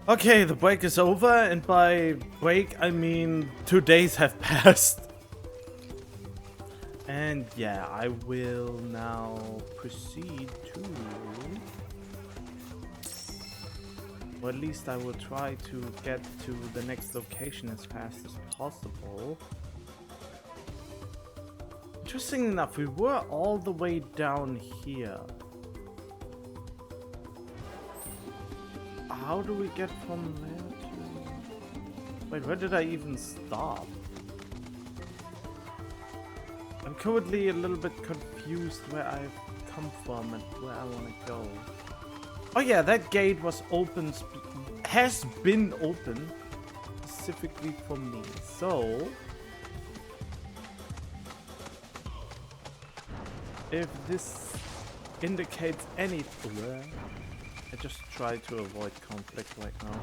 Okay, the break is over, and by break I mean 2 days have passed. And yeah, I will now proceed to... Or at least I will try to get to the next location as fast as possible. Interesting enough, we were all the way down here. How do we get from there to... Wait, where did I even stop? I'm currently a little bit confused where I've come from and where I want to go. Oh yeah, that gate was open, has been open specifically for me. So, if this indicates anything, I just try to avoid conflict right now.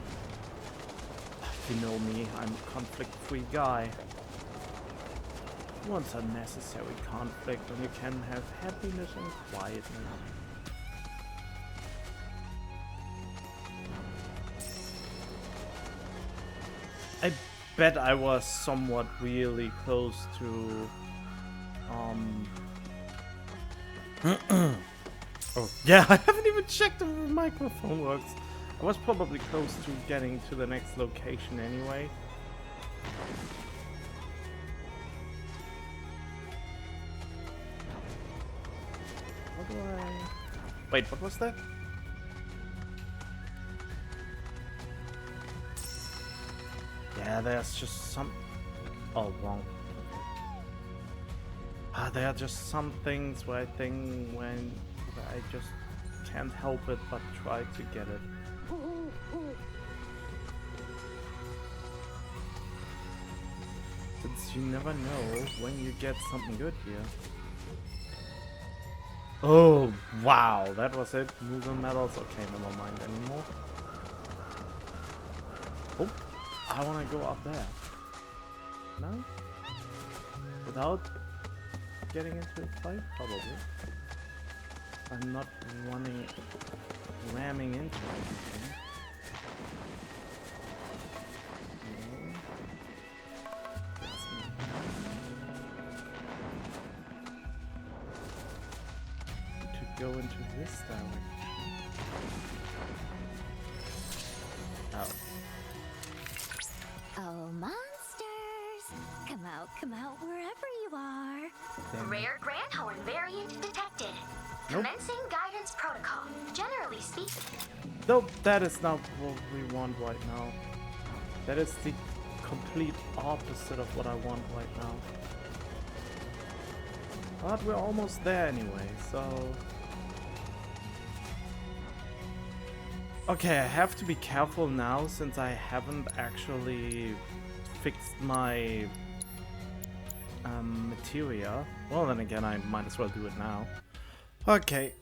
You know me, I'm a conflict-free guy. Once unnecessary conflict when you can have happiness and quietness. I bet I was somewhat really close to oh yeah, I haven't even checked if the microphone works. I was probably close to getting to the next location anyway. How do I... Wait, what was that? Yeah, there's just some... Oh, wrong. There are just some things where I think when I just can't help it but try to get it. Since you never know when you get something good here. Oh, wow, that was it. Moving medals. Okay, never mind anymore. Oh, I want to go up there. No? Without getting into a fight? Probably. I'm not ramming into anything. No. To go into this direction. Oh. Oh, monsters! Come out wherever you are. Damn. Rare Grandhorn variant detected. Nope. Commencing guidance protocol. Generally speaking. Nope, that is not what we want right now. That is the complete opposite of what I want right now. But we're almost there anyway, so... Okay, I have to be careful now since I haven't actually fixed my materia. Well, then again, I might as well do it now. Okay.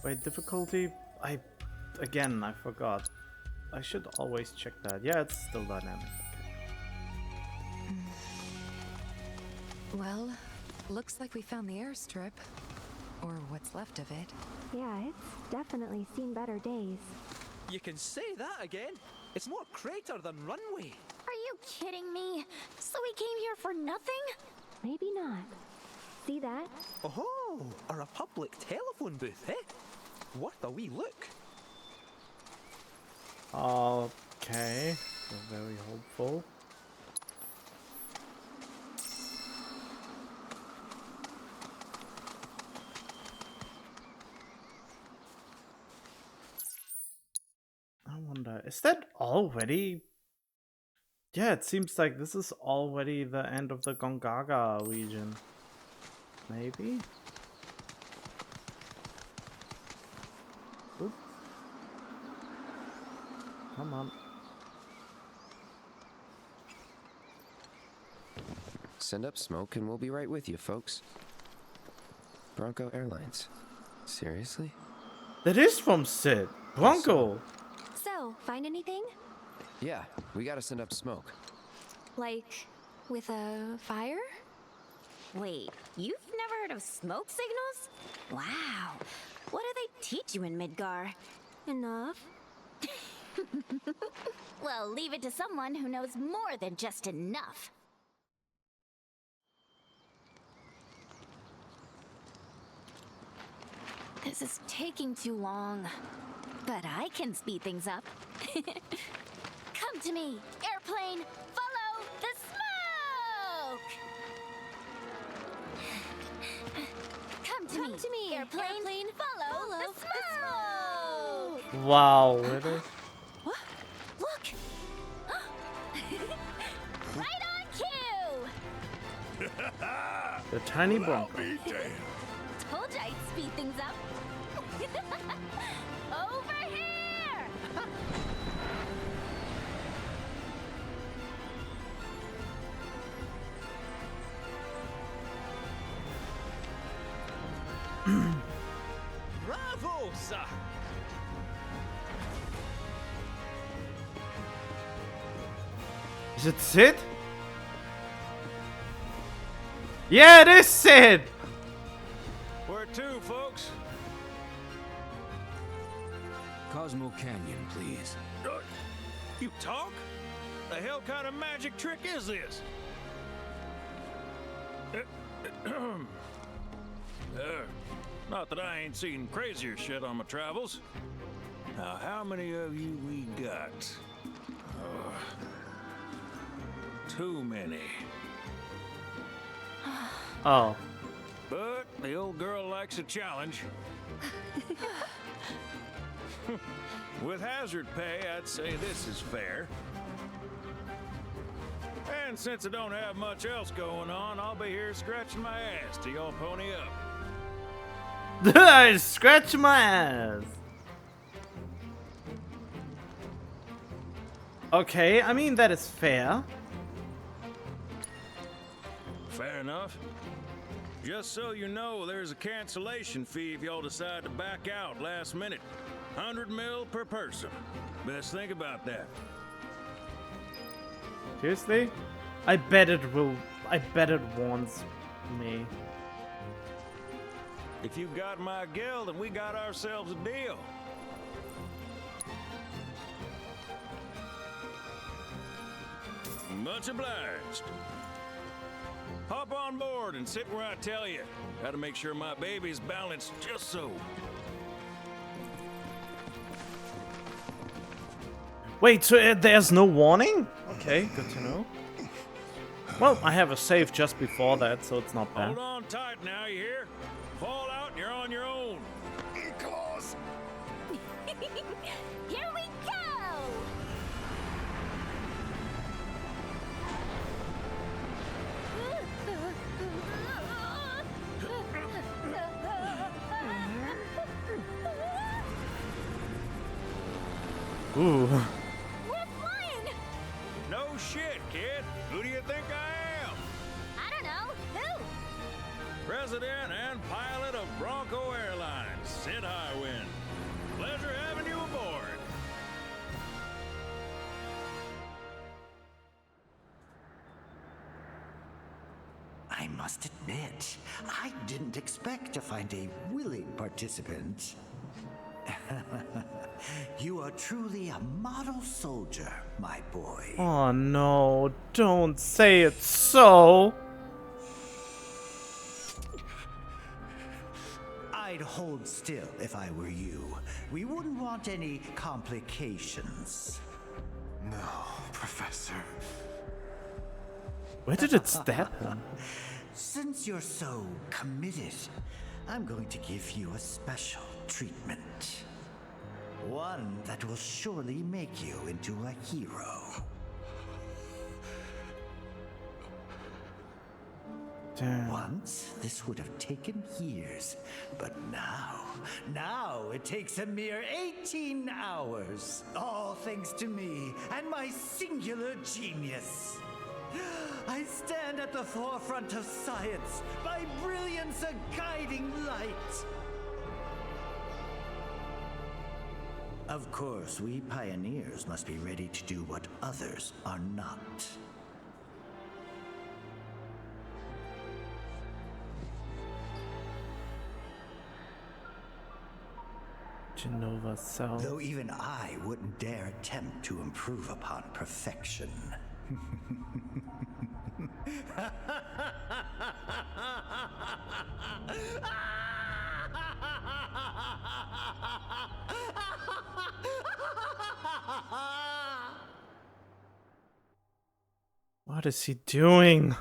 Wait, difficulty? I forgot. I should always check that. Yeah, it's still dynamic. Okay. Well, looks like we found the airstrip. Or what's left of it. Yeah, it's definitely seen better days. You can say that again. It's more crater than runway. Are you kidding me? So we came here for nothing? Maybe not. See that? Oh, or a public telephone booth, eh? Worth a wee look. Okay. So very hopeful. I wonder, is that already? Yeah, it seems like this is already the end of the Gongaga region. Maybe? Oop. Come on. Send up smoke and we'll be right with you, folks. Bronco Airlines. Seriously? That is from Sid. Bronco. So, find anything? Yeah, we gotta send up smoke. Like, with a fire? Wait, you've never heard of smoke signals? Wow. What do they teach you in Midgar? Enough? Well, leave it to someone who knows more than just enough. This is taking too long. But I can speed things up. Come to me, airplane! Follow the smoke! Come to me, airplane! Follow the smoke! Wow, really? What? Look! Right on cue! The tiny Bronco. Told you I'd speed things up. Over here! Bravo, sir! Is it Sid? Yeah, it is Sid! Where to, folks? Cosmo Canyon, please. You talk? The hell kind of magic trick is this? Not that I ain't seen crazier shit on my travels. Now, how many of you we got? Too many. Oh. But the old girl likes a challenge. With hazard pay, I'd say this is fair. And since I don't have much else going on, I'll be here scratching my ass till y'all pony up. I scratch my ass. Okay, I mean that is fair. Fair enough. Just so you know, there's a cancellation fee if y'all decide to back out last minute. 100 mil per person. Best think about that. Seriously? I bet it warns me. If you got my gil, then we got ourselves a deal. Much obliged. Hop on board and sit where I tell you. Gotta make sure my baby's balanced just so. Wait, so there's no warning? Okay, good to know. Well, I have a save just before that, so it's not bad. Hold on tight now, you hear? Fall out and you're on your own. Claws. Here we go! Ooh. We're flying! No shit, kid. Who do you think I am? I don't know. Who? President and pilot of Bronco Airlines, Sid Highwind. Pleasure having you aboard. I must admit, I didn't expect to find a willing participant. You are truly a model soldier, my boy. Oh no, don't say it so. I'd hold still if I were you. We wouldn't want any complications. No, Professor. Where did it stab him? Since you're so committed, I'm going to give you a special treatment. One that will surely make you into a hero. Damn. Once, this would have taken years, but now it takes a mere 18 hours. All thanks to me and my singular genius. I stand at the forefront of science, my brilliance a guiding light. Of course, we pioneers must be ready to do what others are not. Genova South. Though even I wouldn't dare attempt to improve upon perfection. What is he doing?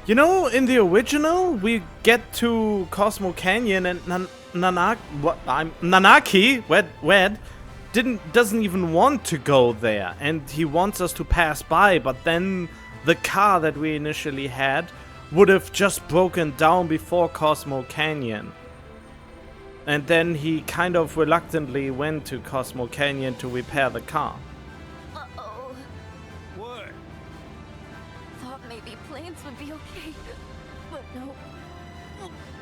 You know, in the original, we get to Cosmo Canyon and Nanaki, Wed, doesn't even want to go there, and he wants us to pass by, but then the car that we initially had would have just broken down before Cosmo Canyon. And then he kind of reluctantly went to Cosmo Canyon to repair the car. Uh-oh. What? Thought maybe planes would be okay, but no.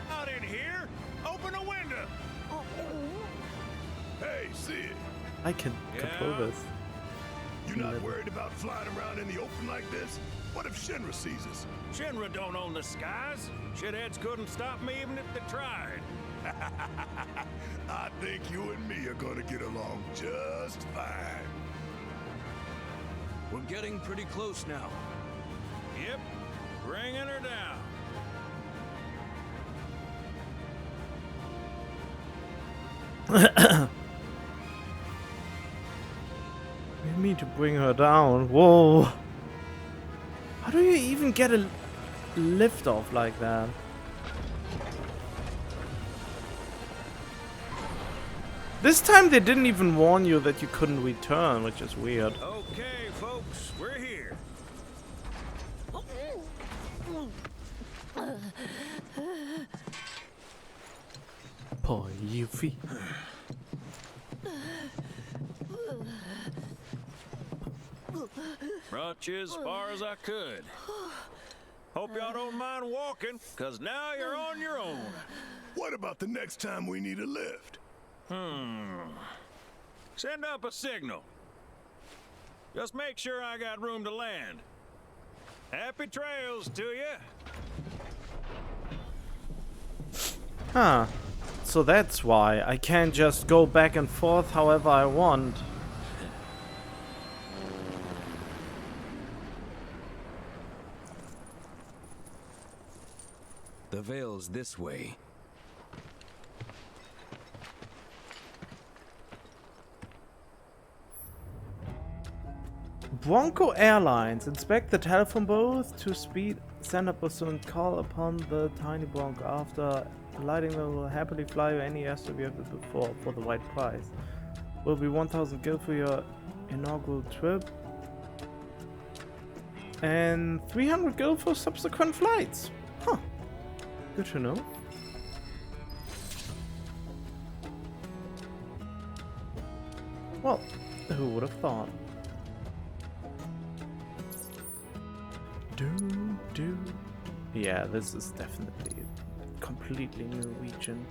Out in here? Open a window! Hey, Sid. I can control this. You not worried about flying around in the open like this? What if Shinra sees us? Shinra don't own the skies. Shitheads couldn't stop me even if they tried. I think you and me are gonna get along just fine. We're getting pretty close now. Yep, bringing her down. You mean to bring her down? Whoa! How do you even get a lift off like that? This time they didn't even warn you that you couldn't return, which is weird. Okay, folks, we're here. Poor Yuffie. Brought you as far as I could. Hope y'all don't mind walking, cause now you're on your own. What about the next time we need a lift? Send up a signal. Just make sure I got room to land. Happy trails to you. Huh. So that's why I can't just go back and forth however I want. The Veil's this way. Bronco Airlines. Inspect the telephone booth to speed. Send a pursuant call upon the tiny Bronco. After alighting, they will happily fly you any airstrip you have before for the right price. Will be 1,000 gil for your inaugural trip. And 300 gil for subsequent flights. Huh. Good to know. Well, who would have thought? Yeah, this is definitely a completely new region.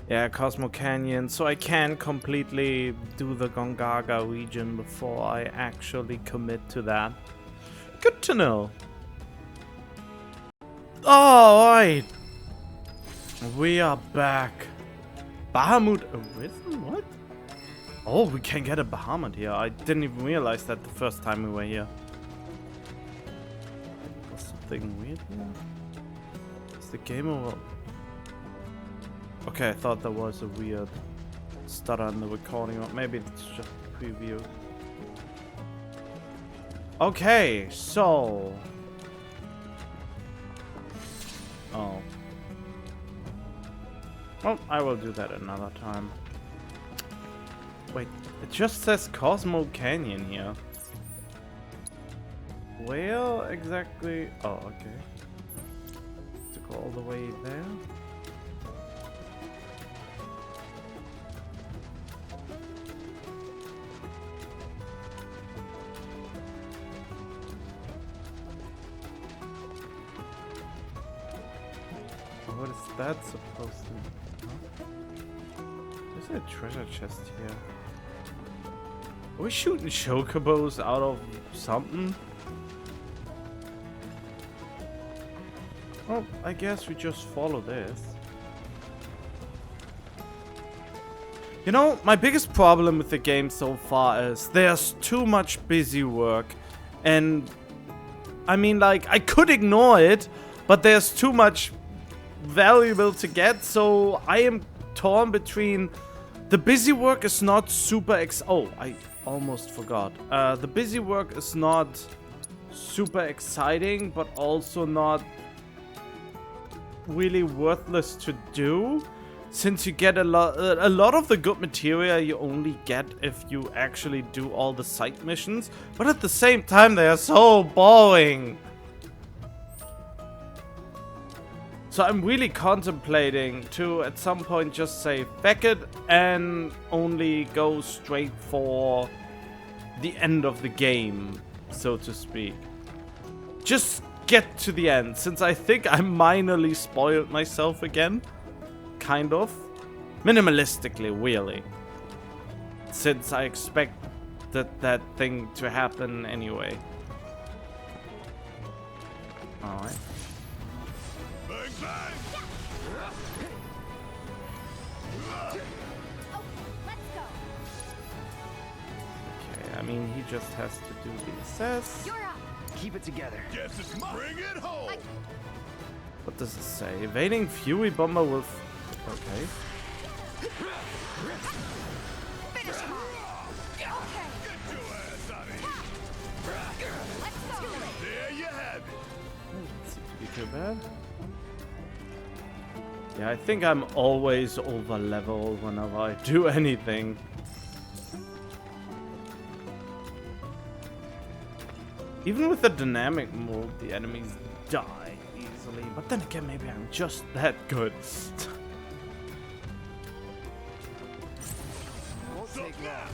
Yeah, Cosmo Canyon, so I can completely do the Gongaga region before I actually commit to that. Good to know. Alright. We are back. Bahamut Arisen? What? Oh, we can get a Bahamut here. I didn't even realize that the first time we were here. Was something weird here? Is the game over? Okay, I thought there was a weird stutter in the recording, or maybe it's just a preview. Okay, so... Oh. Well, I will do that another time. Wait, it just says Cosmo Canyon here. Where exactly? Oh, okay. To go all the way there. What is that supposed to be? Huh? There's a treasure chest here. Are we shooting chocobos out of something? Well, I guess we just follow this. You know, my biggest problem with the game so far is there's too much busy work. And I mean, like, I could ignore it, but there's too much valuable to get. So I am torn between the busy work is not super oh, I almost forgot. The busy work is not super exciting, but also not really worthless to do, since you get a lot of the good material you only get if you actually do all the side missions, but at the same time they are so boring. So I'm really contemplating to at some point just say feck it and only go straight for the end of the game, so to speak. Just get to the end, since I think I minorly spoiled myself again. Kind of. Minimalistically, really. Since I expected that thing to happen anyway. Alright. Bang, bang! Okay, I mean, he just has to do the assess. You're up. Keep it together. Guess it's bring it home! What does it say? Evading Fury Bomber with... Okay. Finish him off. Get your ass out of here! Let's go. There you have it! Doesn't seem to be too bad. Yeah, I think I'm always over level whenever I do anything. Even with the dynamic mode, the enemies die easily. But then again, maybe I'm just that good. Won't take long.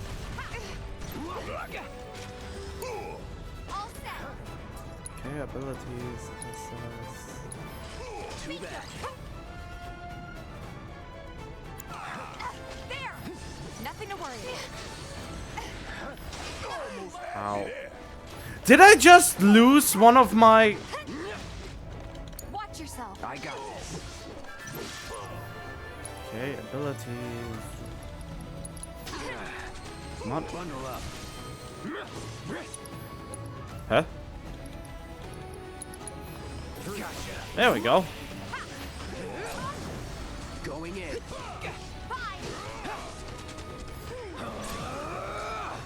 All set. Okay, abilities. Assess. Too bad. There. Nothing to worry about. Ow. Did I just lose one of my... Watch yourself. I got this. Okay, abilities. Come on. Bundle up. Huh? Gotcha. There we go. Going in.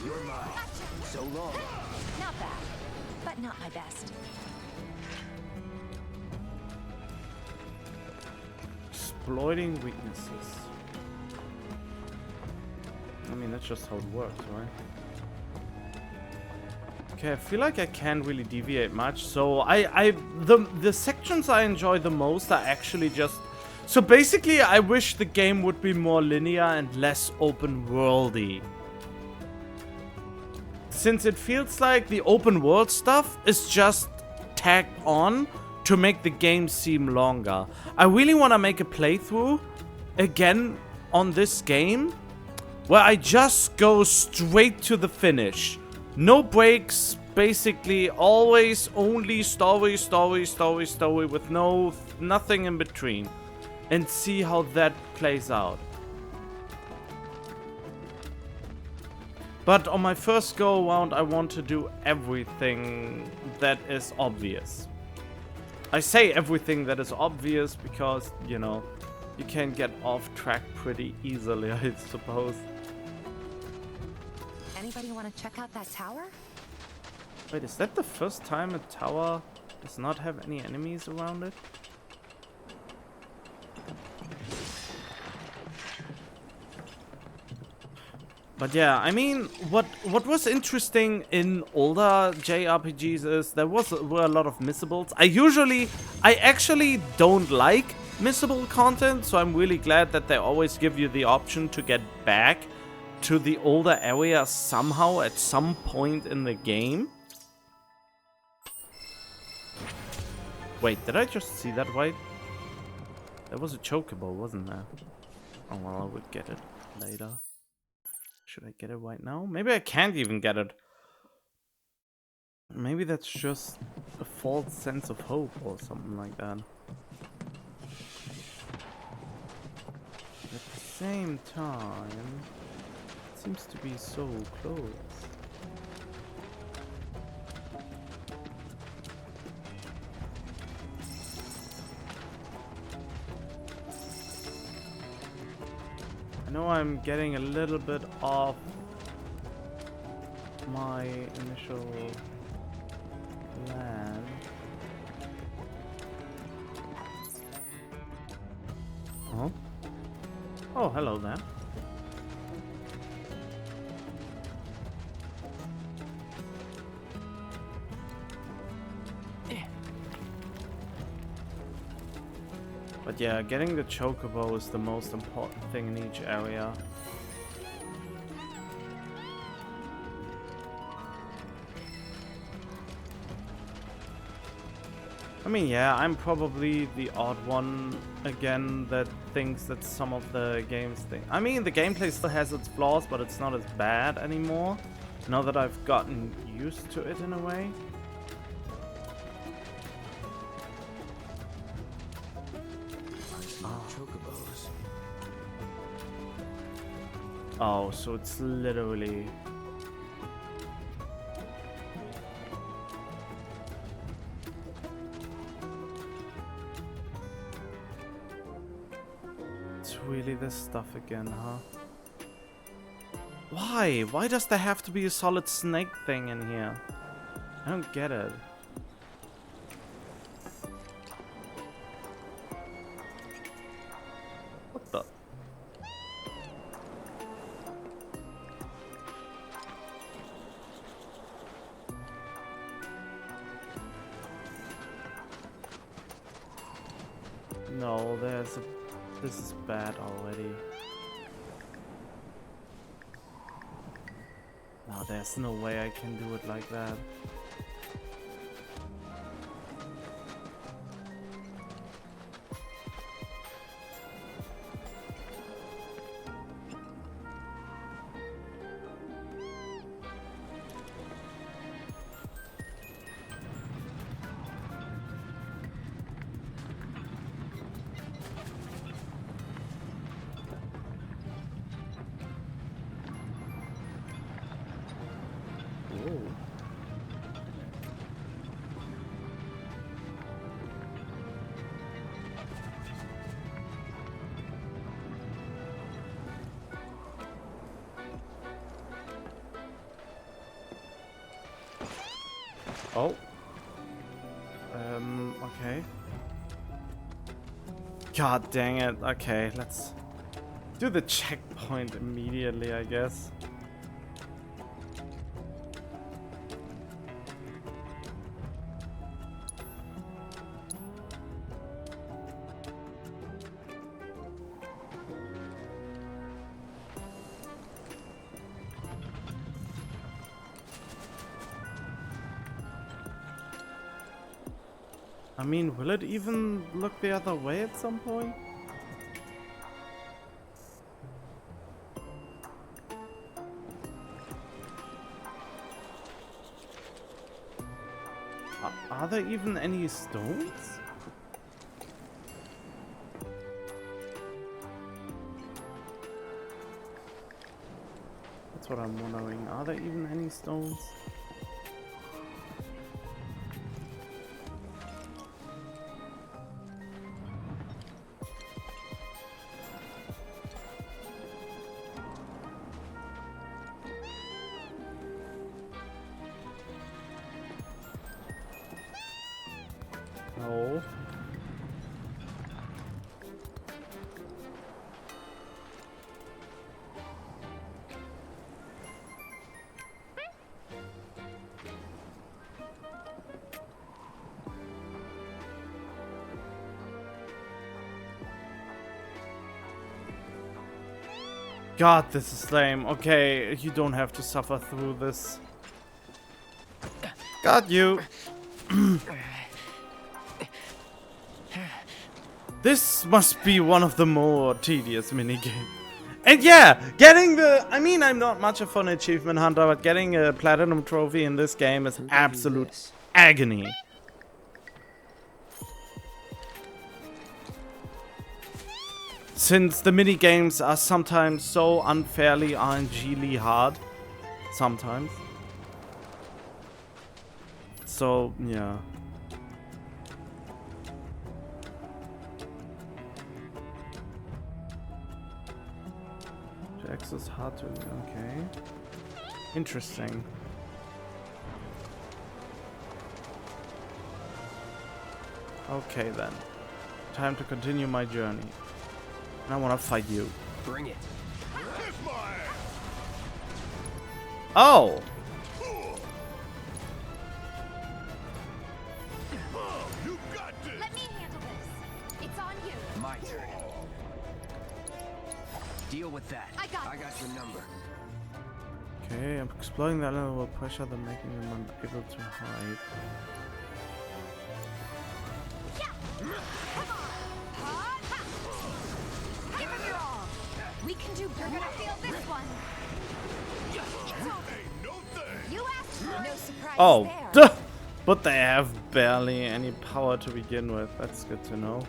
You're mine. So long. Not bad, but not my best. Exploiting weaknesses. I mean, that's just how it works, right? Okay, I feel like I can't really deviate much. So the sections I enjoy the most are actually just... So basically, I wish the game would be more linear and less open-worldy. Since it feels like the open world stuff is just tagged on to make the game seem longer. I really want to make a playthrough again on this game where I just go straight to the finish. No breaks, basically always only story with nothing in between, and see how that plays out. But on my first go around, I want to do everything that is obvious. I say everything that is obvious because, you know, you can get off track pretty easily, I suppose. Anybody want to check out that tower? Wait, is that the first time a tower does not have any enemies around it? But yeah, I mean, what was interesting in older JRPGs is there were a lot of missables. I actually don't like missable content, so I'm really glad that they always give you the option to get back to the older area somehow at some point in the game. Wait, did I just see that right? There was a chocobo, wasn't there? Oh well, I would get it later. Should I get it right now? Maybe I can't even get it. Maybe that's just a false sense of hope or something like that. At the same time, it seems to be so close. I know I'm getting a little bit off my initial plan. Oh? Oh, hello there. But yeah, getting the chocobo is the most important thing in each area. I mean, yeah, I'm probably the odd one again that thinks that some of the games think. I mean, the gameplay still has its flaws, but it's not as bad anymore. Now that I've gotten used to it in a way. Chocobos. Oh, so it's literally... It's really this stuff again, huh? Why? Why does there have to be a solid snake thing in here? I don't get it. What the? No, there's a... This is bad already. No, there's no way I can do it like that. Oh. Okay. God dang it. Okay, let's do the checkpoint immediately, I guess. I mean, will it even look the other way at some point? Are there even any stones? That's what I'm wondering. Are there even any stones? No. God, this is lame. Okay, you don't have to suffer through this. Got you. This must be one of the more tedious minigames. And yeah, getting the... I mean, I'm not much of an achievement hunter, but getting a platinum trophy in this game is absolute agony. Since the mini games are sometimes so unfairly RNG-ly hard. Sometimes. So, yeah. To access hard to... Okay. Interesting. Okay then. Time to continue my journey. I want to fight you. Bring it. Oh! Let me handle this. It's on you. My turn. Deal with that. I got your number. Okay, I'm exploring that level of pressure that making them unable to hide. Come on. Give him your all. We can do better. You're gonna feel this one. It's over. You asked for no surprise Oh, there. duh. But they have barely any power to begin with. That's good to know.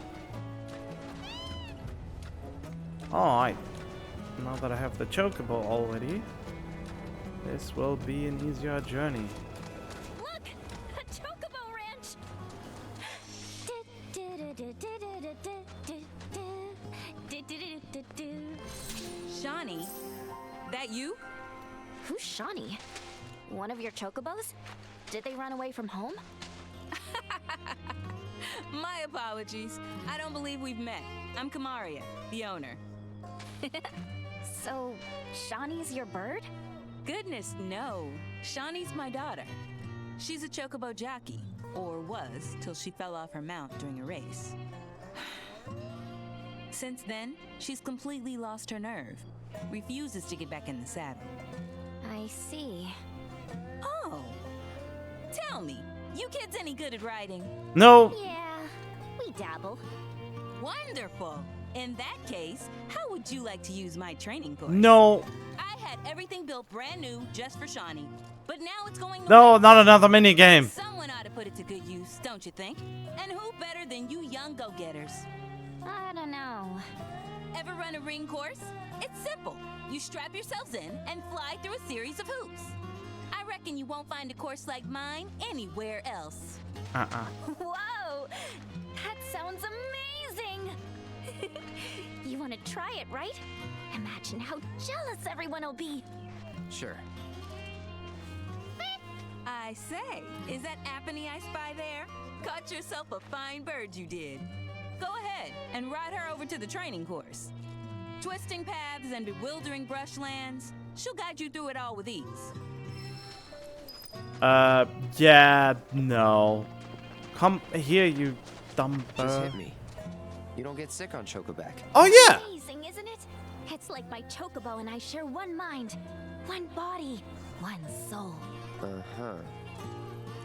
Alright. Now that I have the chocobo already, this will be an easier journey. Look! A chocobo ranch! Shawnee, that you? Who's Shawnee? One of your chocobos? Did they run away from home? My apologies. I don't believe we've met. I'm Kamaria, the owner. So, Shawnee's your bird? Goodness, no. Shawnee's my daughter. She's a chocobo jockey, or was till she fell off her mount during a race. Since then, she's completely lost her nerve. Refuses to get back in the saddle. I see. Oh! Tell me, you kids any good at riding? No! Yeah, we dabble. Wonderful! In that case, how would you like to use my training course? No! I had everything built brand new just for Shawnee, but now it's going to No, waste. not another mini game. Someone ought to put it to good use, don't you think? And who better than you young go-getters? I don't know. Ever run a ring course? It's simple. You strap yourselves in and fly through a series of hoops. I reckon you won't find a course like mine anywhere else. Whoa! That sounds amazing! You want to try it, right? Imagine how jealous everyone will be. Sure. I say, is that Apony I spy there? Caught yourself a fine bird, you did. Go ahead and ride her over to the training course. Twisting paths and bewildering brushlands, she'll guide you through it all with ease. Yeah, no. Come here, you dumb bird. Just hit me. You don't get sick on Chocoback. Oh, yeah! Amazing, isn't it? It's like my chocobo and I share one mind, one body, one soul. Uh-huh.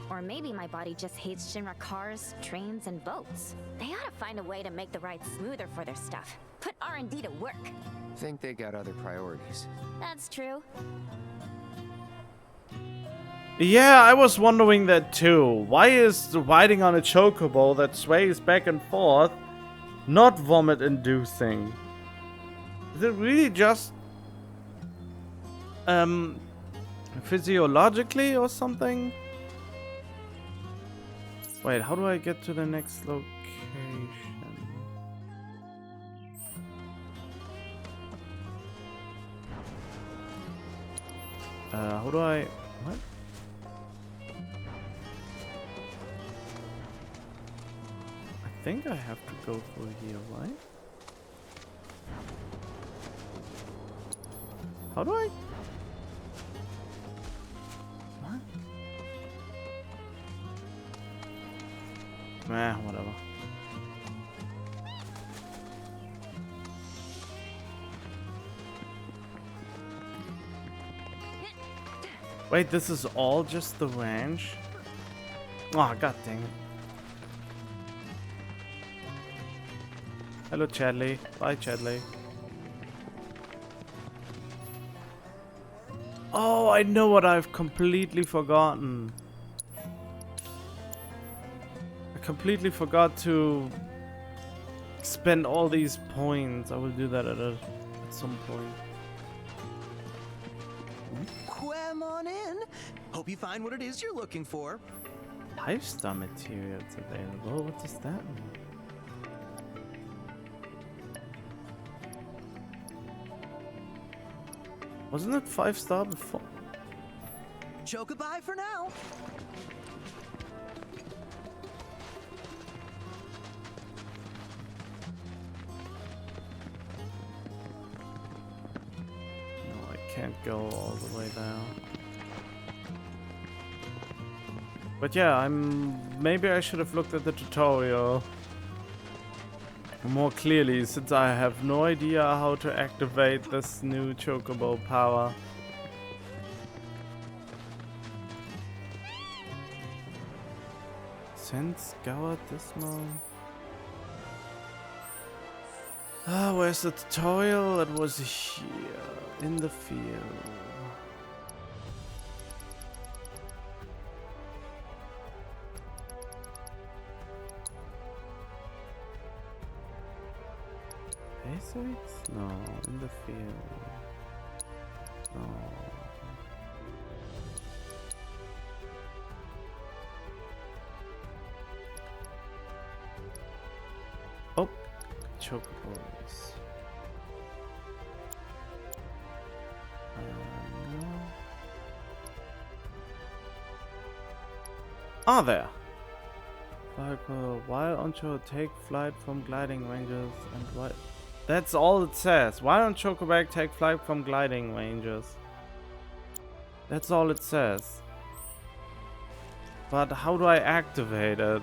Or maybe my body just hates Shinra cars, trains, and boats. They ought to find a way to make the ride smoother for their stuff. Put R&D to work. Think they got other priorities. That's true. Yeah, I was wondering that too. Why is riding on a chocobo that sways back and forth not vomit-inducing? Is it really just physiologically or something? Wait, how do I get to the next location? How do I... What? I think I have to go through here, right? How do I... What? Whatever. Wait, this is all just the ranch? Oh, god dang it. Hello, Chadley. Bye, Chadley. Oh, I know what I've completely forgotten. I completely forgot to spend all these points. I will do that at some point. Come on in. Hope you find what it is you're looking for. Lifestyle materials available. What does that mean? Wasn't it 5-star before? Chocobo for now. No, I can't go all the way there. But yeah, maybe I should have looked at the tutorial more clearly, since I have no idea how to activate this new Chocobo power. Since Gower Dismal. Ah, where's the tutorial? It was here, in the field. Basics? No, in the field. No. Oh, chocobos. No. Ah, there. While on shore, take flight from gliding ranges and what? That's all it says. Why don't Chocobag take flight from gliding ranges? That's all it says. But how do I activate it?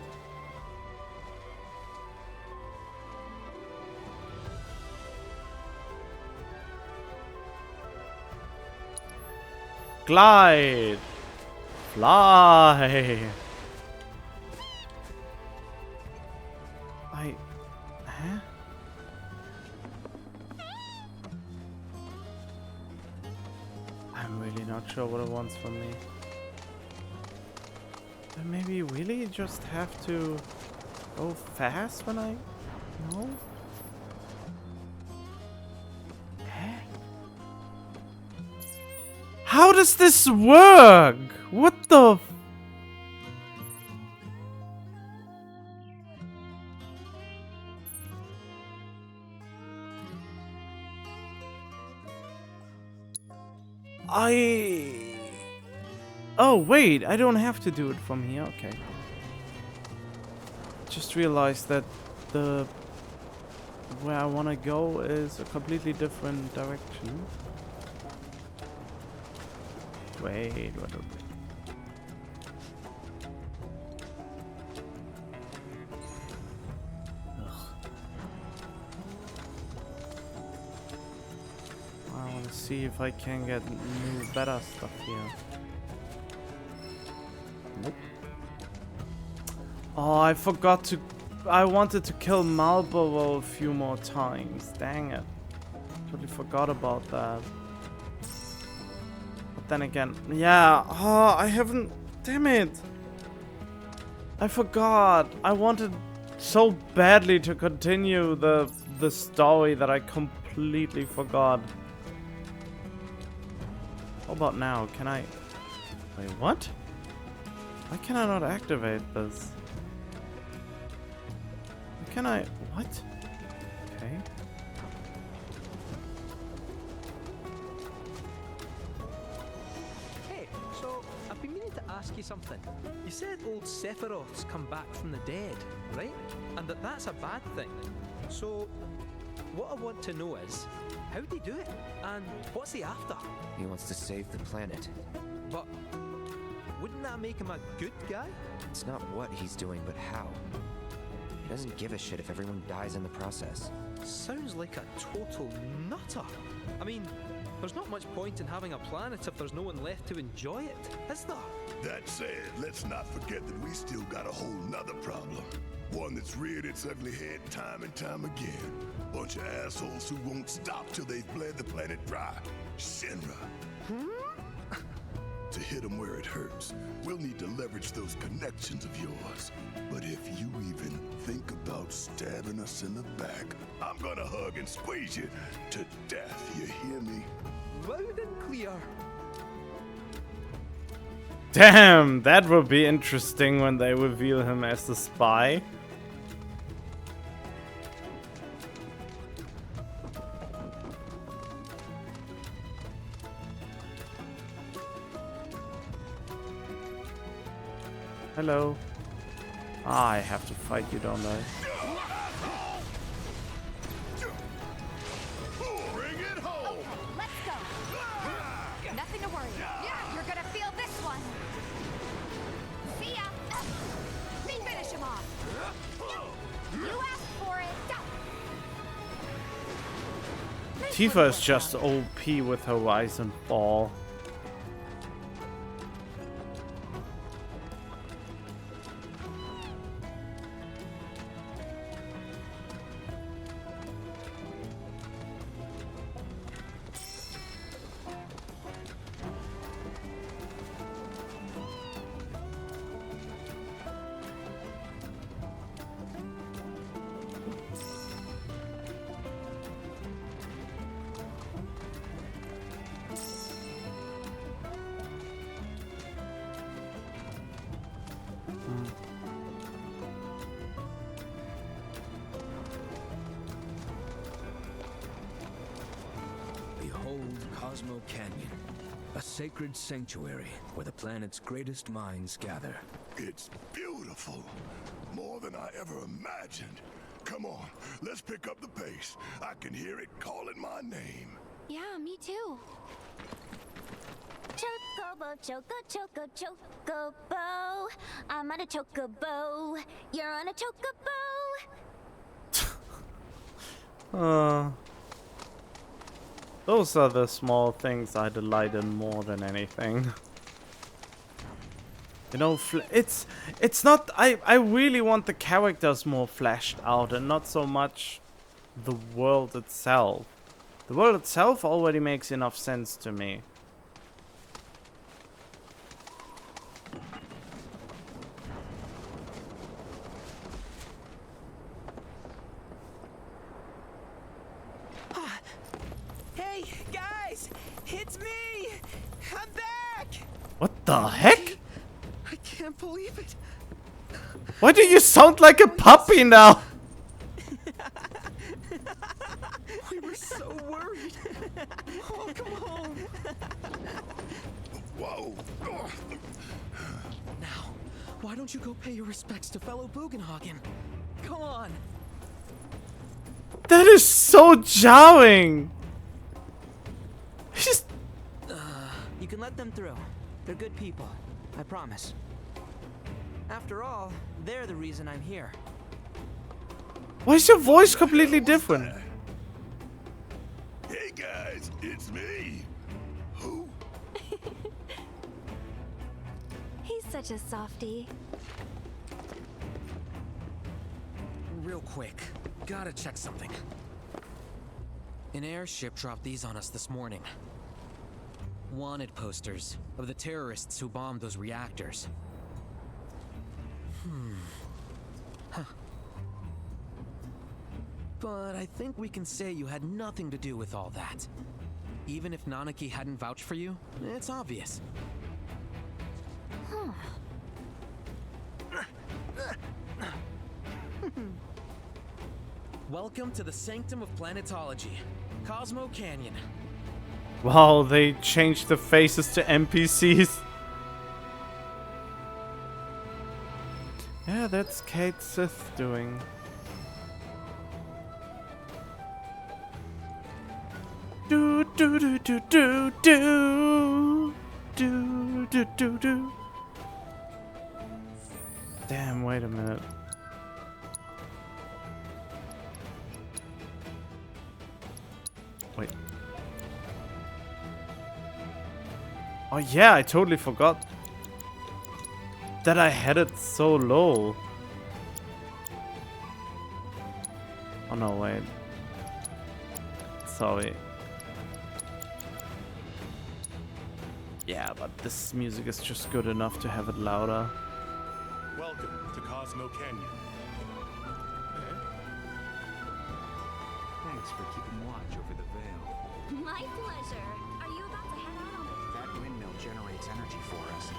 Glide! Fly! Huh? I'm really not sure what it wants from me. But maybe really just have to go fast when I... No? Huh? How does this work? What the... Oh, wait, I don't have to do it from here, okay. Just realized that where I want to go is a completely different direction. Wait, what? I want to see if I can get new, better stuff here. Nope. Oh, I forgot to... I wanted to kill Marlboro a few more times. Dang it. Totally forgot about that. But then again... Yeah. Oh, I haven't... Damn it. I forgot. I wanted so badly to continue the story that I completely forgot. How about now? Can I... Wait, what? Why can I not activate this? Why can I... What? Okay. Hey, so I've been meaning to ask you something. You said old Sephiroth's come back from the dead, right? And that's a bad thing. So, what I want to know is, how'd he do it? And what's he after? He wants to save the planet. But wouldn't that make him a good guy? It's not what he's doing, but how. He doesn't give a shit if everyone dies in the process. Sounds like a total nutter. I mean, there's not much point in having a planet if there's no one left to enjoy it, is there? That said, let's not forget that we still got a whole nother problem. One that's reared its ugly head time and time again. Bunch of assholes who won't stop till they've bled the planet dry. Shinra. to hit him where it hurts. We'll need to leverage those connections of yours. But if you even think about stabbing us in the back, I'm gonna hug and squeeze you to death, you hear me? Loud and clear. Damn, that will be interesting when they reveal him as the spy. Hello. I have to fight you, don't I? Bring it home! Let's go. Nothing to worry. You're gonna feel this one. See ya. Finish him off. You asked for it. Tifa is just OP with Horizon Ball. Behold Cosmo Canyon, a sacred sanctuary where the planet's greatest minds gather. It's beautiful. More than I ever imagined. Come on, let's pick up the pace. I can hear it calling my name. Yeah, me too. Chocobo, choco, chocobo. I'm on a chocobo. You're on a chocobo. Those are the small things I delight in more than anything. You know, it's not. I really want the characters more fleshed out and not so much the world itself. The world itself already makes enough sense to me. Hey, guys! It's me! I'm back! What the heck? I can't believe it. Why do you sound like a puppy now? We were so worried. Oh, come home. Whoa. Now, why don't you go pay your respects to fellow Bugenhagen? Come on. That is so jarring. He's... You can let them through. They're good people. I promise. After all, they're the reason I'm here. Why is your voice completely different? Hey guys, it's me. Who? He's such a softie. Real quick, gotta check something. An airship dropped these on us this morning. Wanted posters of the terrorists who bombed those reactors. Huh. But I think we can say you had nothing to do with all that. Even if Nanaki hadn't vouched for you, it's obvious. Welcome to the Sanctum of Planetology, Cosmo Canyon. Wow, they changed the faces to NPCs. Yeah, that's Kate Sith doing. Do do do do do do do do do do. Damn, wait a minute. Wait. Oh yeah, I totally forgot that I had it so low. Oh no, wait. Sorry. Yeah, but this music is just good enough to have it louder. Welcome to Cosmo Canyon. Thanks for keeping watch over the veil. My pleasure. Are you about to head out on the... That windmill generates energy for us.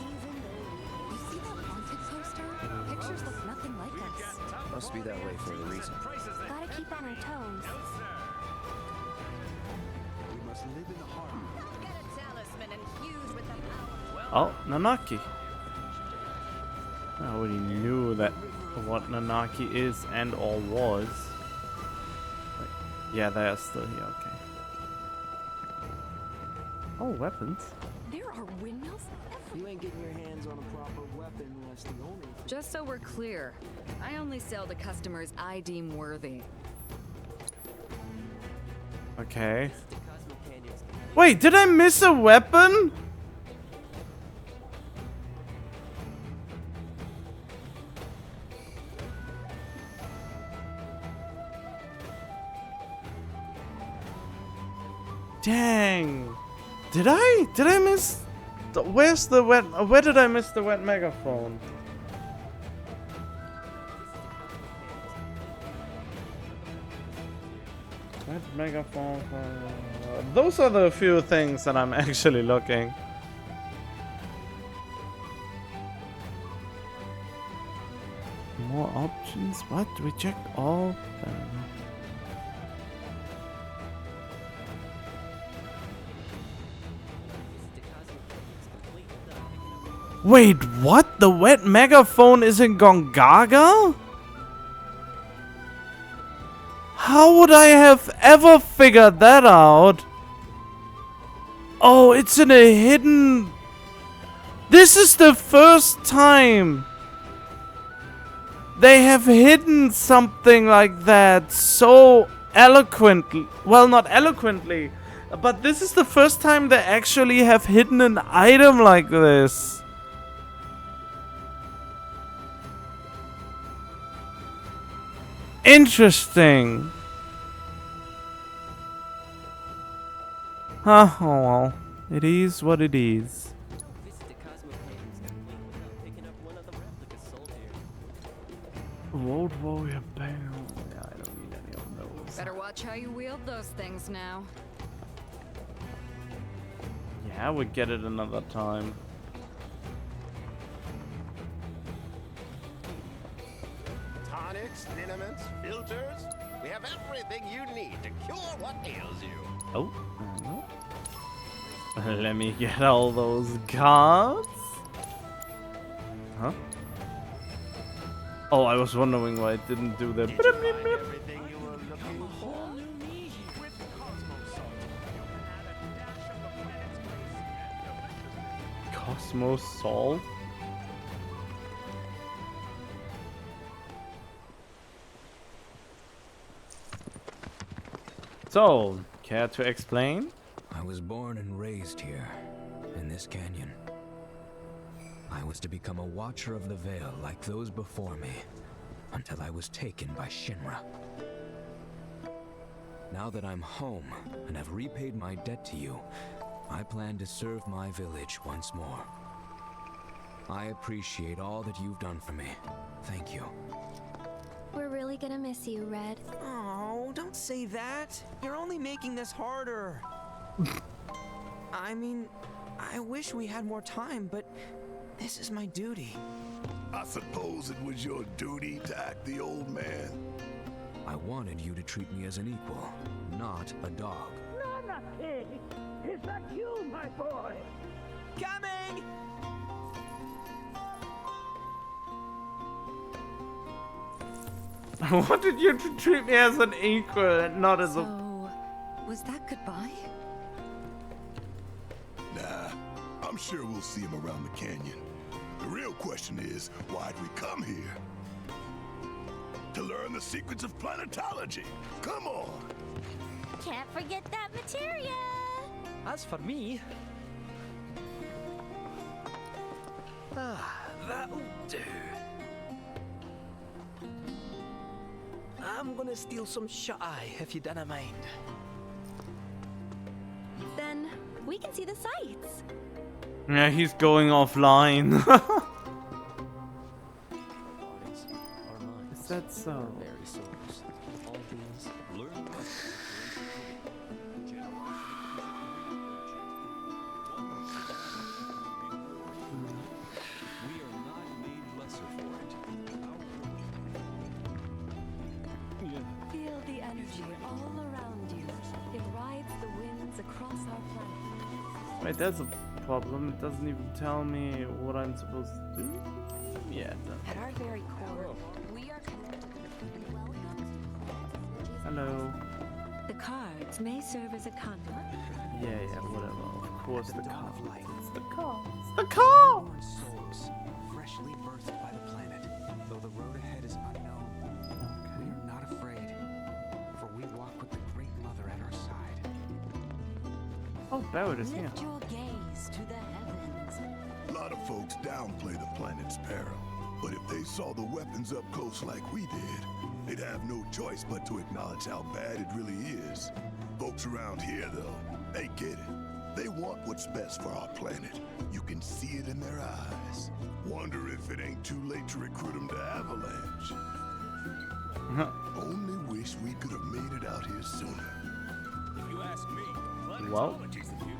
Even though... You see that wanted poster? Pictures look nothing like us. Must be that way for a reason. Gotta keep on our toes. We must live in the harbor. Get a talisman infused with the power. Oh, Nanaki. I already knew that what Nanaki is and or was. Wait, yeah, they are still here, okay. Oh, weapons. There are windmills You ain't getting your hands on a proper weapon unless the owner... Just so we're clear, I only sell to customers I deem worthy. Okay. Wait, did I miss a weapon? Dang. Did I miss where's the wet where did I miss the wet megaphone? Wet megaphone. Those are the few things that I'm actually looking. More options? What? Reject all? Wait, what? The wet megaphone is in Gongaga? How would I have ever figured that out? Oh, it's in a hidden... This is the first time they have hidden something like that so eloquently. Well, not eloquently, but this is the first time they actually have hidden an item like this. Interesting. Oh well, it is what it is. Road Warrior Barrel. Yeah, I don't need any of those. Better watch how you wield those things now. Yeah, we'll get it another time. Tonics, liniments, filters. We have everything you need to cure what ails you. Oh, let me get all those cards. Huh? Oh, I was wondering why it didn't do the. Everything you were looking for. Cosmos Salt. So, care to explain? I was born and raised here, in this canyon. I was to become a watcher of the veil like those before me, until I was taken by Shinra. Now that I'm home and have repaid my debt to you, I plan to serve my village once more. I appreciate all that you've done for me. Thank you. We're really gonna miss you, Red. Oh, don't say that. You're only making this harder. I mean, I wish we had more time, but this is my duty. I suppose it was your duty to act the old man. I wanted you to treat me as an equal, not a dog. Nanaki! Is that you, my boy? Coming! I wanted you to treat me as an equal and not as a... So, was that goodbye? Nah, I'm sure we'll see him around the canyon. The real question is, why'd we come here? To learn the secrets of planetology. Come on! Can't forget that materia! As for me... that'll do. I'm gonna steal some shut-eye, if you don't mind. Then we can see the sights. Yeah, he's going offline. Is that so? Feel the energy all around you. It rides the winds across our planet. Wait, that's a problem. It doesn't even tell me what I'm supposed to do. Yeah, it does. At our very core, we are connected. Hello. The cards may serve as a conduit. Yeah, whatever. Of course, the car. It's the car. The car! Born souls, freshly birthed by the planet. Though the road ahead is unknown, we are not afraid, for we walk with the Great Mother at our side. Oh, Barrett is here. Lift your gaze to the heavens. A lot of folks downplay the planet's peril, but if they saw the weapons up close like we did, they'd have no choice but to acknowledge how bad it really is. Folks around here, though, they get it. They want what's best for our planet. You can see it in their eyes. Wonder if it ain't too late to recruit them to Avalanche. Only wish we could have made it out here sooner. If you ask me, Well. planetology's the future.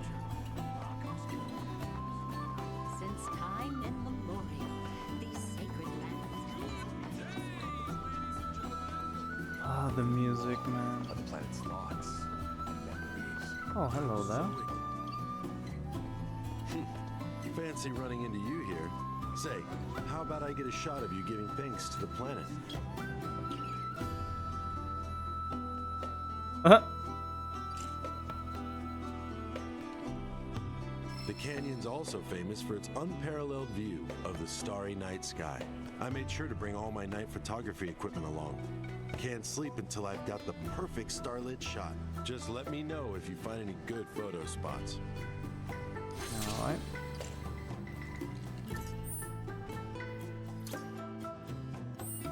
Since time immemorial, these sacred lands. Ah, the music, man. The planet's thoughts and memories. Oh, hello there. Fancy running into you here. Say, how about I get a shot of you giving thanks to the planet? The canyon's also famous for its unparalleled view of the starry night sky. I made sure to bring all my night photography equipment along. Can't sleep until I've got the perfect starlit shot. Just let me know if you find any good photo spots. Alright.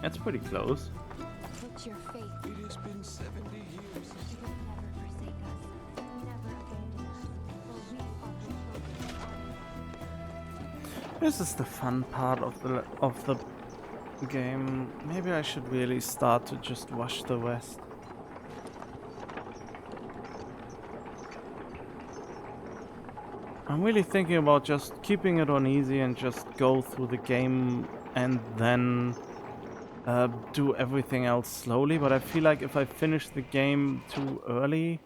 That's pretty close. Put your faith. It has been 70 years. You will never forsake us. Never abandon us. For we are the children. This is the fun part of the game. Maybe I should really start to just watch the West. I'm really thinking about just keeping it on easy and just go through the game and then do everything else slowly, but I feel like if I finish the game too early,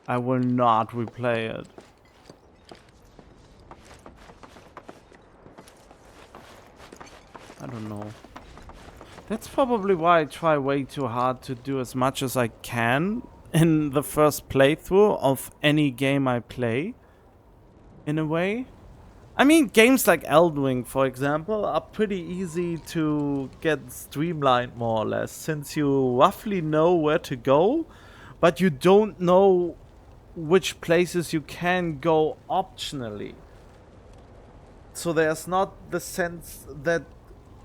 I will not replay it. I don't know. That's probably why I try way too hard to do as much as I can in the first playthrough of any game I play, in a way. I mean, games like Elden Ring, for example, are pretty easy to get streamlined, more or less, since you roughly know where to go, but you don't know which places you can go optionally. So there's not the sense, that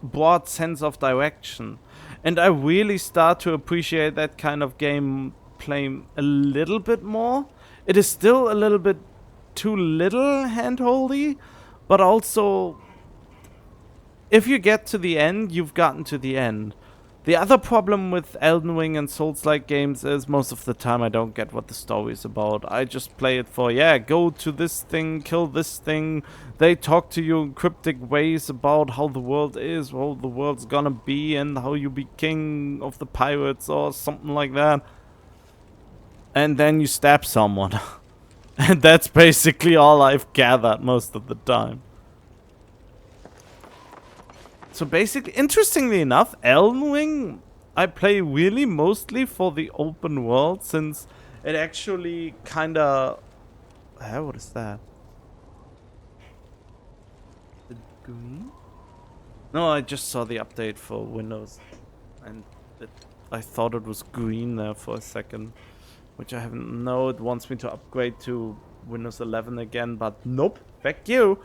broad sense of direction. And I really start to appreciate that kind of gameplay a little bit more. It is still a little bit too little handholdy, but also, if you get to the end, you've gotten to the end. The other problem with Elden Ring and Souls-like games is most of the time I don't get what the story is about. I just play it for, yeah, go to this thing, kill this thing. They talk to you in cryptic ways about how the world is, how the world's gonna be, and how you be king of the pirates or something like that. And then you stab someone. And that's basically all I've gathered most of the time. So basically, interestingly enough, Elden Ring I play really mostly for the open world, since it actually kinda... what is that? The green? No, I just saw the update for Windows. And I thought it was green there for a second. Which I haven't. No, it wants me to upgrade to Windows 11 again, but nope. Fuck you.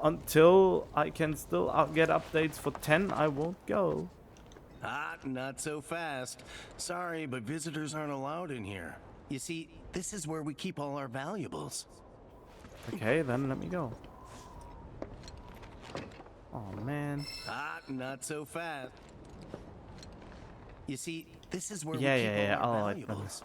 Until I can still get updates for 10, I won't go. Ah, not so fast. Sorry, but visitors aren't allowed in here. You see, this is where we keep all our valuables. Okay, then let me go. Oh man. Ah, not so fast. You see, this is where Yeah, we keep yeah. all our Oh, valuables.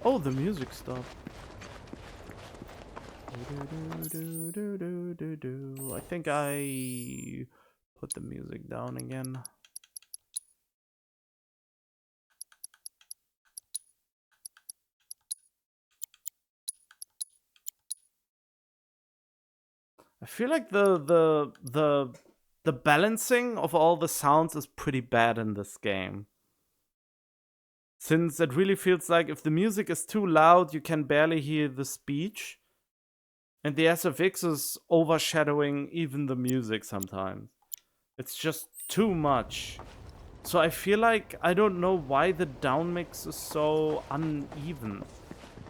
Oh, the music stopped. I think I put the music down again. I feel like the balancing of all the sounds is pretty bad in this game. Since it really feels like if the music is too loud, you can barely hear the speech. And the SFX is overshadowing even the music sometimes. It's just too much. So I feel like I don't know why the down mix is so uneven.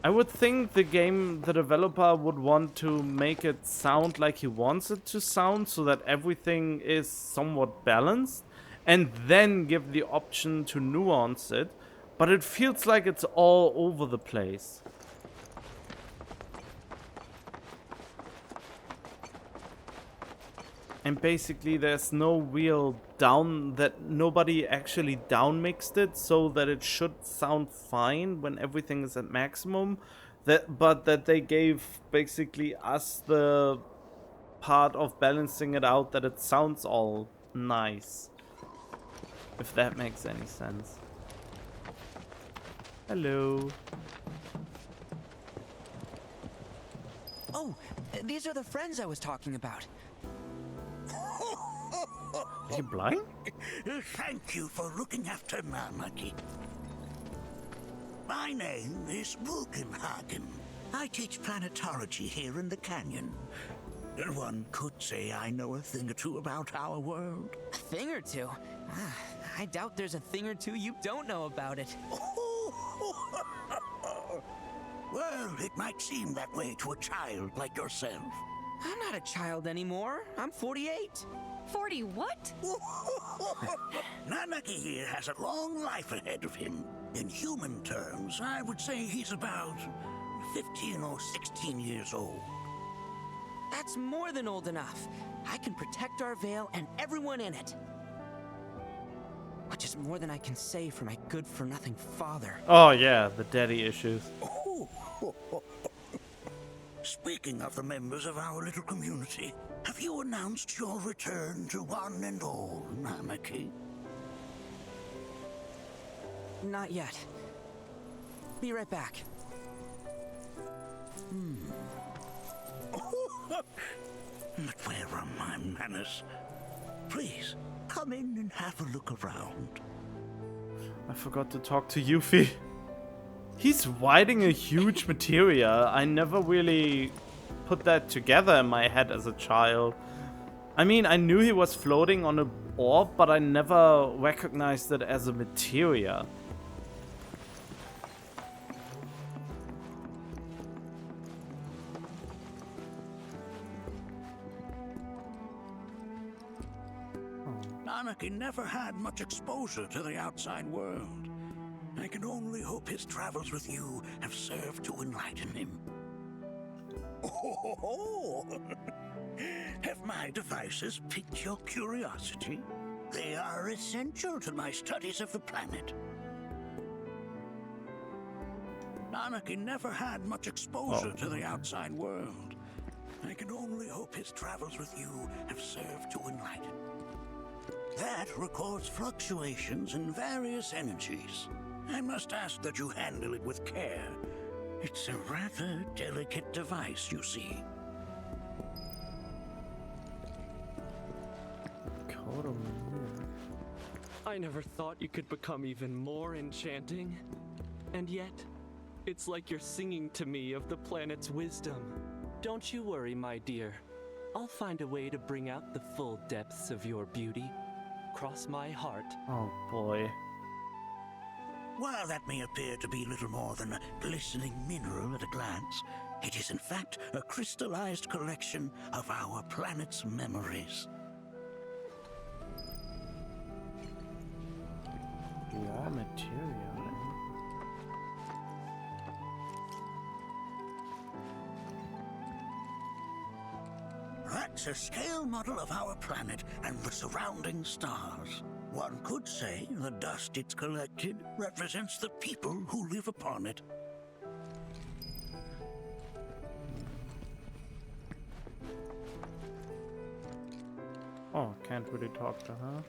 I would think the developer would want to make it sound like he wants it to sound so that everything is somewhat balanced and then give the option to nuance it, but it feels like it's all over the place. And basically there's no real nobody actually down mixed it so that it should sound fine when everything is at maximum. But that they gave basically us the part of balancing it out that it sounds all nice. If that makes any sense. Hello. Oh, these are the friends I was talking about. Are you blind? Thank you for looking after Namaki. My name is Vulcanhagen. I teach planetology here in the canyon. One could say I know a thing or two about our world. A thing or two? I doubt there's a thing or two you don't know about it. Well, it might seem that way to a child like yourself. I'm not a child anymore. I'm 48. 40 what? Nanaki here has a long life ahead of him. In human terms, I would say he's about 15 or 16 years old. That's more than old enough. I can protect our Veil and everyone in it. Which is more than I can say for my good-for-nothing father. Oh yeah, the daddy issues. Speaking of the members of our little community, have you announced your return to one and all, Namaki? Not yet. Be right back. But where are my manners? Please, come in and have a look around. I forgot to talk to Yuffie. He's riding a huge materia. I never really put that together in my head as a child. I mean, I knew he was floating on an orb, but I never recognized it as a materia. Nanaki never had much exposure to the outside world. I can only hope his travels with you have served to enlighten him. Oh, have my devices piqued your curiosity? They are essential to my studies of the planet. Nanaki never had much exposure to the outside world. I can only hope his travels with you have served to enlighten. That records fluctuations in various energies. I must ask that you handle it with care. It's a rather delicate device, you see. I never thought you could become even more enchanting. And yet, it's like you're singing to me of the planet's wisdom. Don't you worry, my dear. I'll find a way to bring out the full depths of your beauty. Cross my heart. Oh boy. While that may appear to be little more than a glistening mineral at a glance, it is in fact a crystallized collection of our planet's memories. Raw material. That's a scale model of our planet and the surrounding stars. One could say the dust it's collected represents the people who live upon it. Oh, can't really talk to her.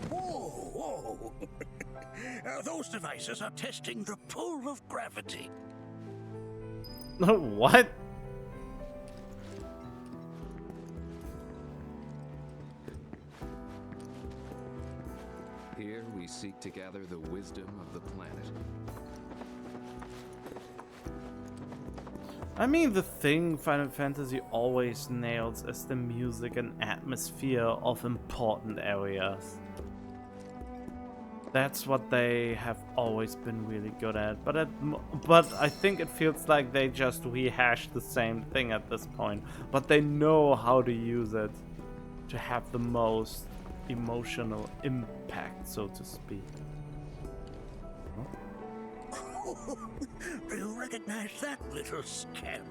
Whoa! Those devices are testing the pull of gravity. What? Here we seek to gather the wisdom of the planet. I mean, the thing Final Fantasy always nails is the music and atmosphere of important areas. That's what they have always been really good at. But I think it feels like they just rehash the same thing at this point. But they know how to use it to have the most emotional impact, so to speak. Do you recognize that little scamp?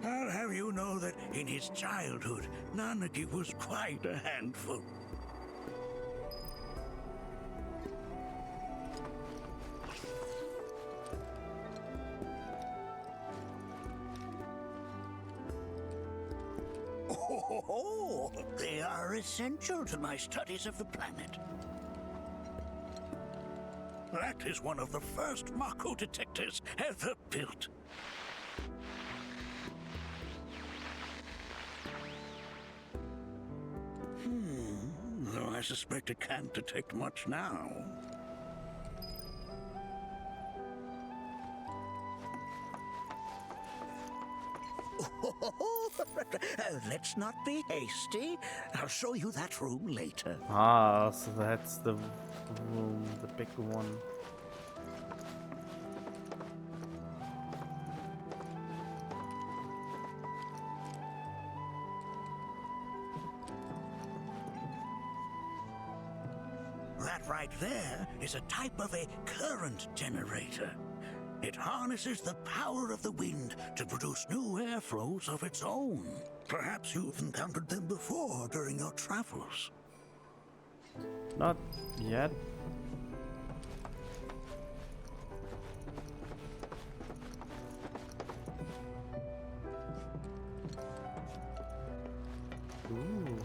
I'll have you know that in his childhood, Nanaki was quite a handful. Oh, they are essential to my studies of the planet. That is one of the first Mako detectors ever built. Though I suspect it can't detect much now. Let's not be hasty. I'll show you that room later. Ah, so that's the room, the big one. That right there is a type of a current generator. It harnesses the power of the wind to produce new airflows of its own. Perhaps you've encountered them before during your travels. Not yet. Ooh.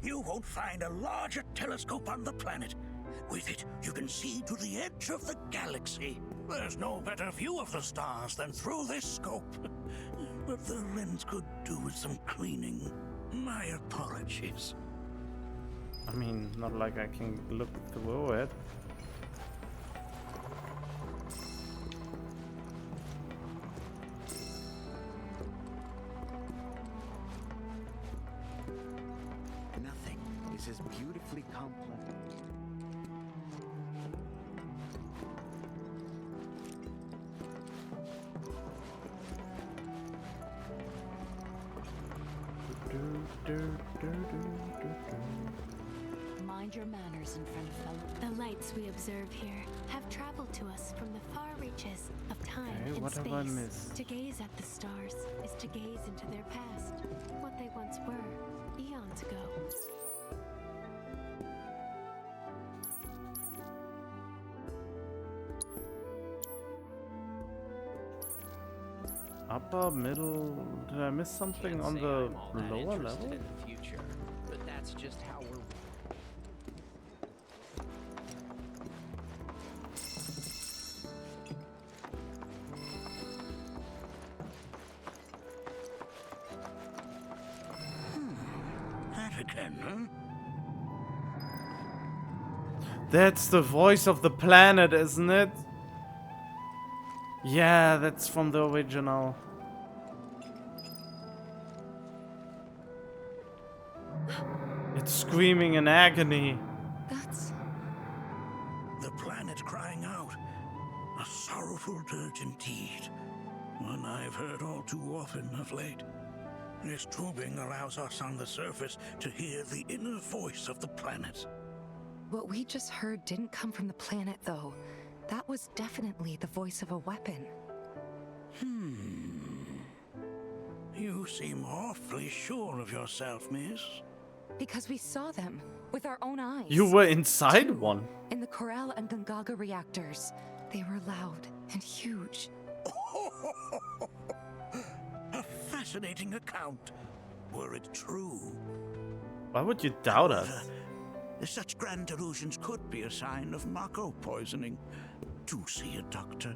You won't find a larger telescope on the planet. With it, you can see to the edge of the galaxy. There's no better view of the stars than through this scope. But the lens could do with some cleaning. My apologies. I mean, not like I can look through it. Nothing is as beautifully complex. Mind your manners in front of fellow. The lights we observe here have traveled to us from the far reaches of time Okay, and what have I space. missed? To gaze at the stars is to gaze into their past, what they once were, eons ago. Upper, middle. Did I miss something on the lower level? In the future, but that's just how we're. That again, huh? That's the voice of the planet, isn't it? Yeah, that's from the original. It's screaming in agony. That's... The planet crying out. A sorrowful dirge indeed. One I've heard all too often of late. This tubing allows us on the surface to hear the inner voice of the planet. What we just heard didn't come from the planet, though. That was definitely the voice of a weapon. You seem awfully sure of yourself, miss. Because we saw them with our own eyes. You were inside one. In the Corel and Gungaga reactors. They were loud and huge. A fascinating account, were it true. Why would you doubt us? Such grand delusions could be a sign of Mako poisoning. Do see a doctor.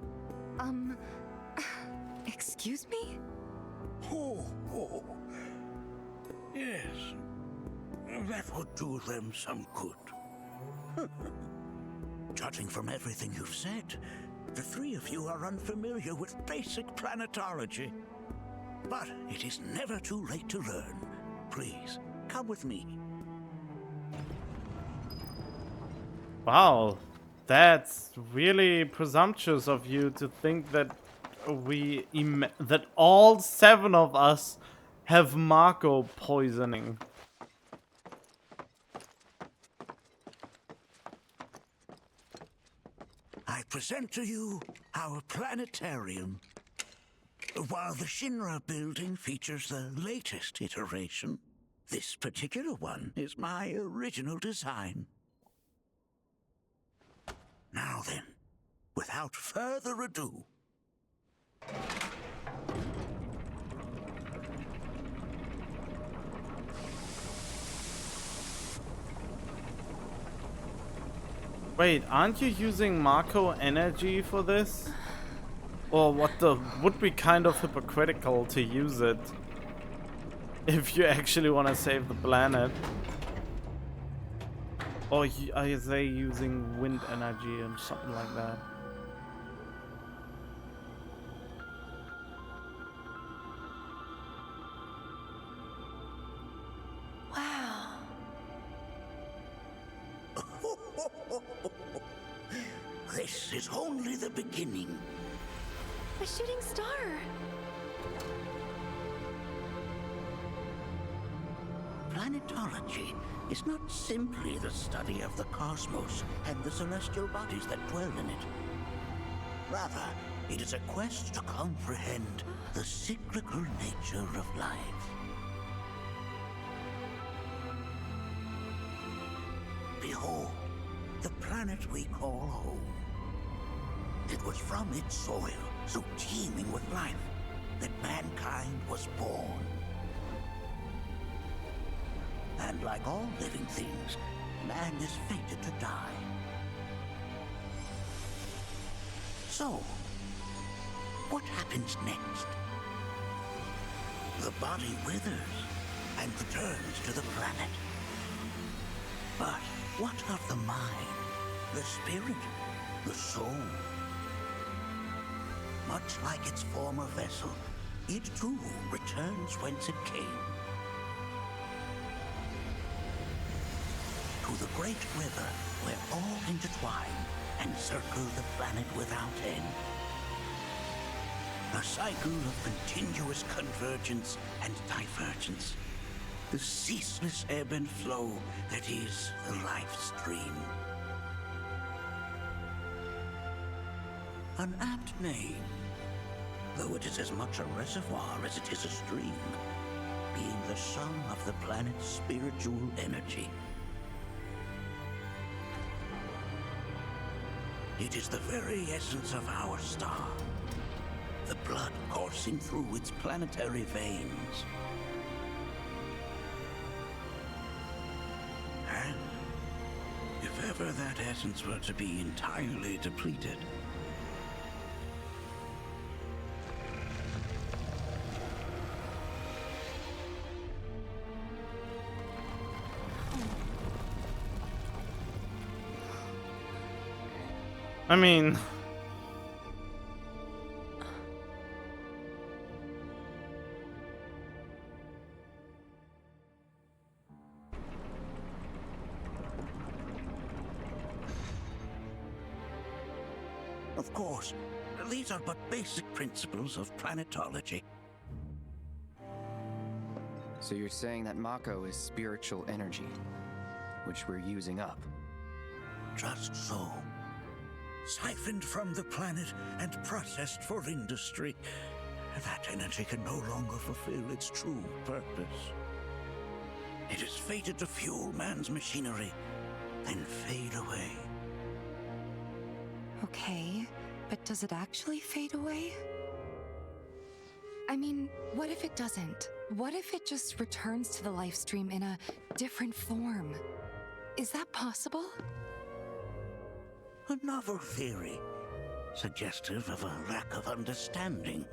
Excuse me? Oh. Yes. That would do them some good. Judging from everything you've said, the three of you are unfamiliar with basic planetology. But it is never too late to learn. Please, come with me. Wow, that's really presumptuous of you to think that that all 7 of us have Mako poisoning. I present to you our planetarium. While the Shinra building features the latest iteration, this particular one is my original design. Now then, without further ado... Wait, aren't you using Mako energy for this? Or would be kind of hypocritical to use it if you actually want to save the planet. Or are they using wind energy or something like that? Wow. This is only the beginning. A shooting star. Planetology is not simply the study of the cosmos and the celestial bodies that dwell in it. Rather, it is a quest to comprehend the cyclical nature of life. Behold, the planet we call home. It was from its soil, so teeming with life, that mankind was born. And like all living things, man is fated to die. So, what happens next? The body withers and returns to the planet. But what of the mind, the spirit, the soul? Much like its former vessel, it too returns whence it came. To the great river where all intertwine and circle the planet without end. A cycle of continuous convergence and divergence. The ceaseless ebb and flow that is the life stream. An apt name, though it is as much a reservoir as it is a stream, being the sum of the planet's spiritual energy. It is the very essence of our star, the blood coursing through its planetary veins. And if ever that essence were to be entirely depleted, I mean... of course, these are but basic principles of planetology. So you're saying that Mako is spiritual energy, which we're using up. Just so. Siphoned from the planet and processed for industry, that energy can no longer fulfill its true purpose. It is fated to fuel man's machinery, then fade away. Okay, but does it actually fade away? I mean, what if it doesn't? What if it just returns to the life stream in a different form? Is that possible? A novel theory, suggestive of a lack of understanding.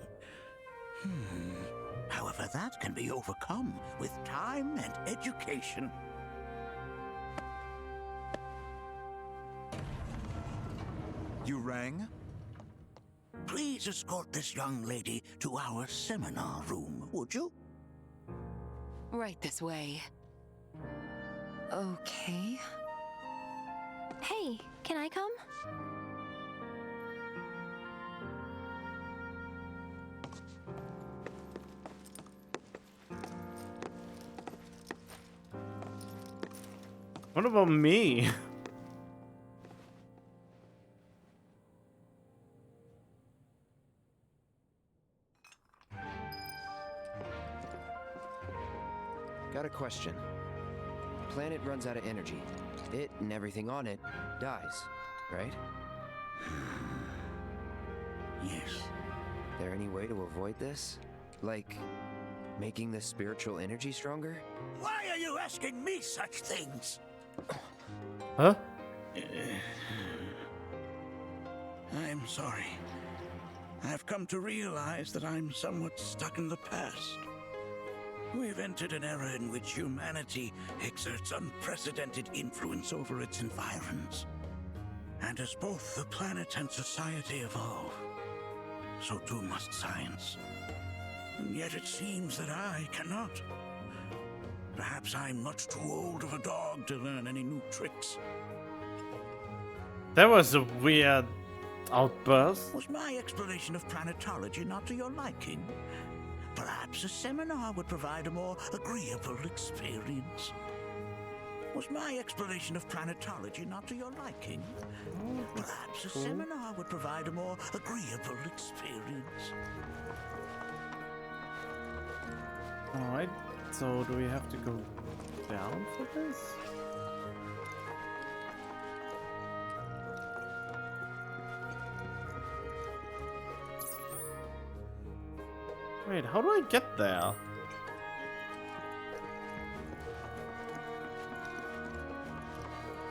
However, that can be overcome with time and education. You rang? Please escort this young lady to our seminar room, would you? Right this way. Okay. Hey, can I come? What about me? Got a question. Planet runs out of energy. It and everything on it dies, right? Yes. There any way to avoid this? Like, making the spiritual energy stronger? Why are you asking me such things? Huh? I'm sorry. I've come to realize that I'm somewhat stuck in the past. We've entered an era in which humanity exerts unprecedented influence over its environs. And as both the planet and society evolve, so too must science. And yet it seems that I cannot. Perhaps I'm much too old of a dog to learn any new tricks. That was a weird outburst. Was my explanation of planetology not to your liking? Perhaps a seminar would provide a more agreeable experience. Was my explanation of planetology not to your liking? Perhaps a seminar would provide a more agreeable experience. Alright, so do we have to go down for this? Wait, how do I get there?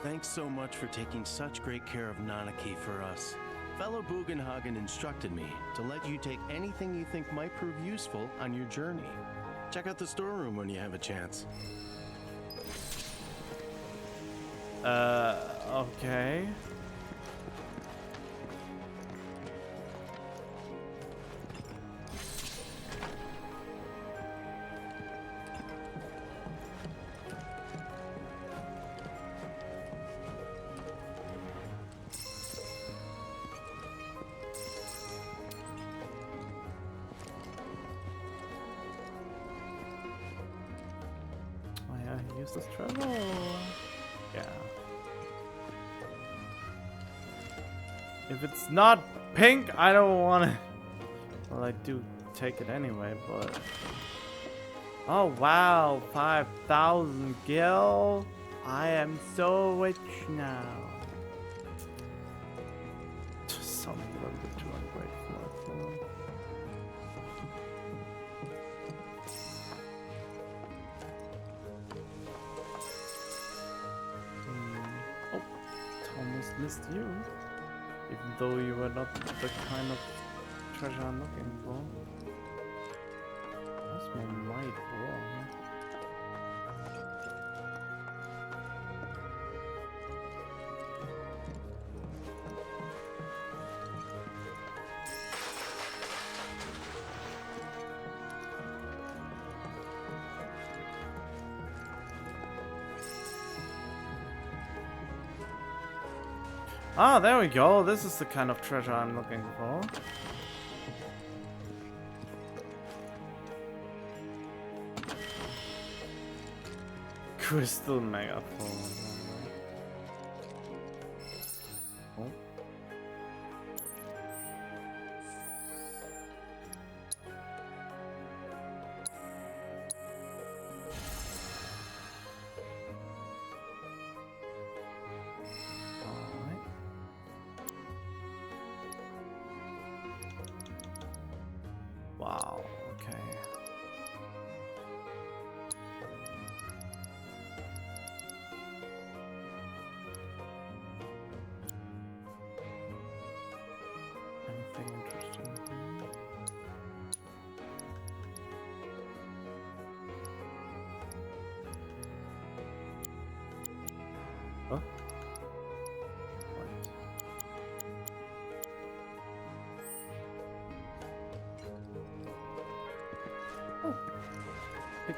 Thanks so much for taking such great care of Nanaki for us. Fellow Bugenhagen instructed me to let you take anything you think might prove useful on your journey. Check out the storeroom when you have a chance. Okay. Use this travel? Yeah. If it's not pink, I don't want it. Well, I do take it anyway, but... Oh, wow. 5,000 gil. I am so rich now. Just something a little bit too ungrateful. Missed you, even though you were not the kind of treasure I'm looking for. That's my might war. Ah, there we go. This is the kind of treasure I'm looking for. Crystal Megaphone.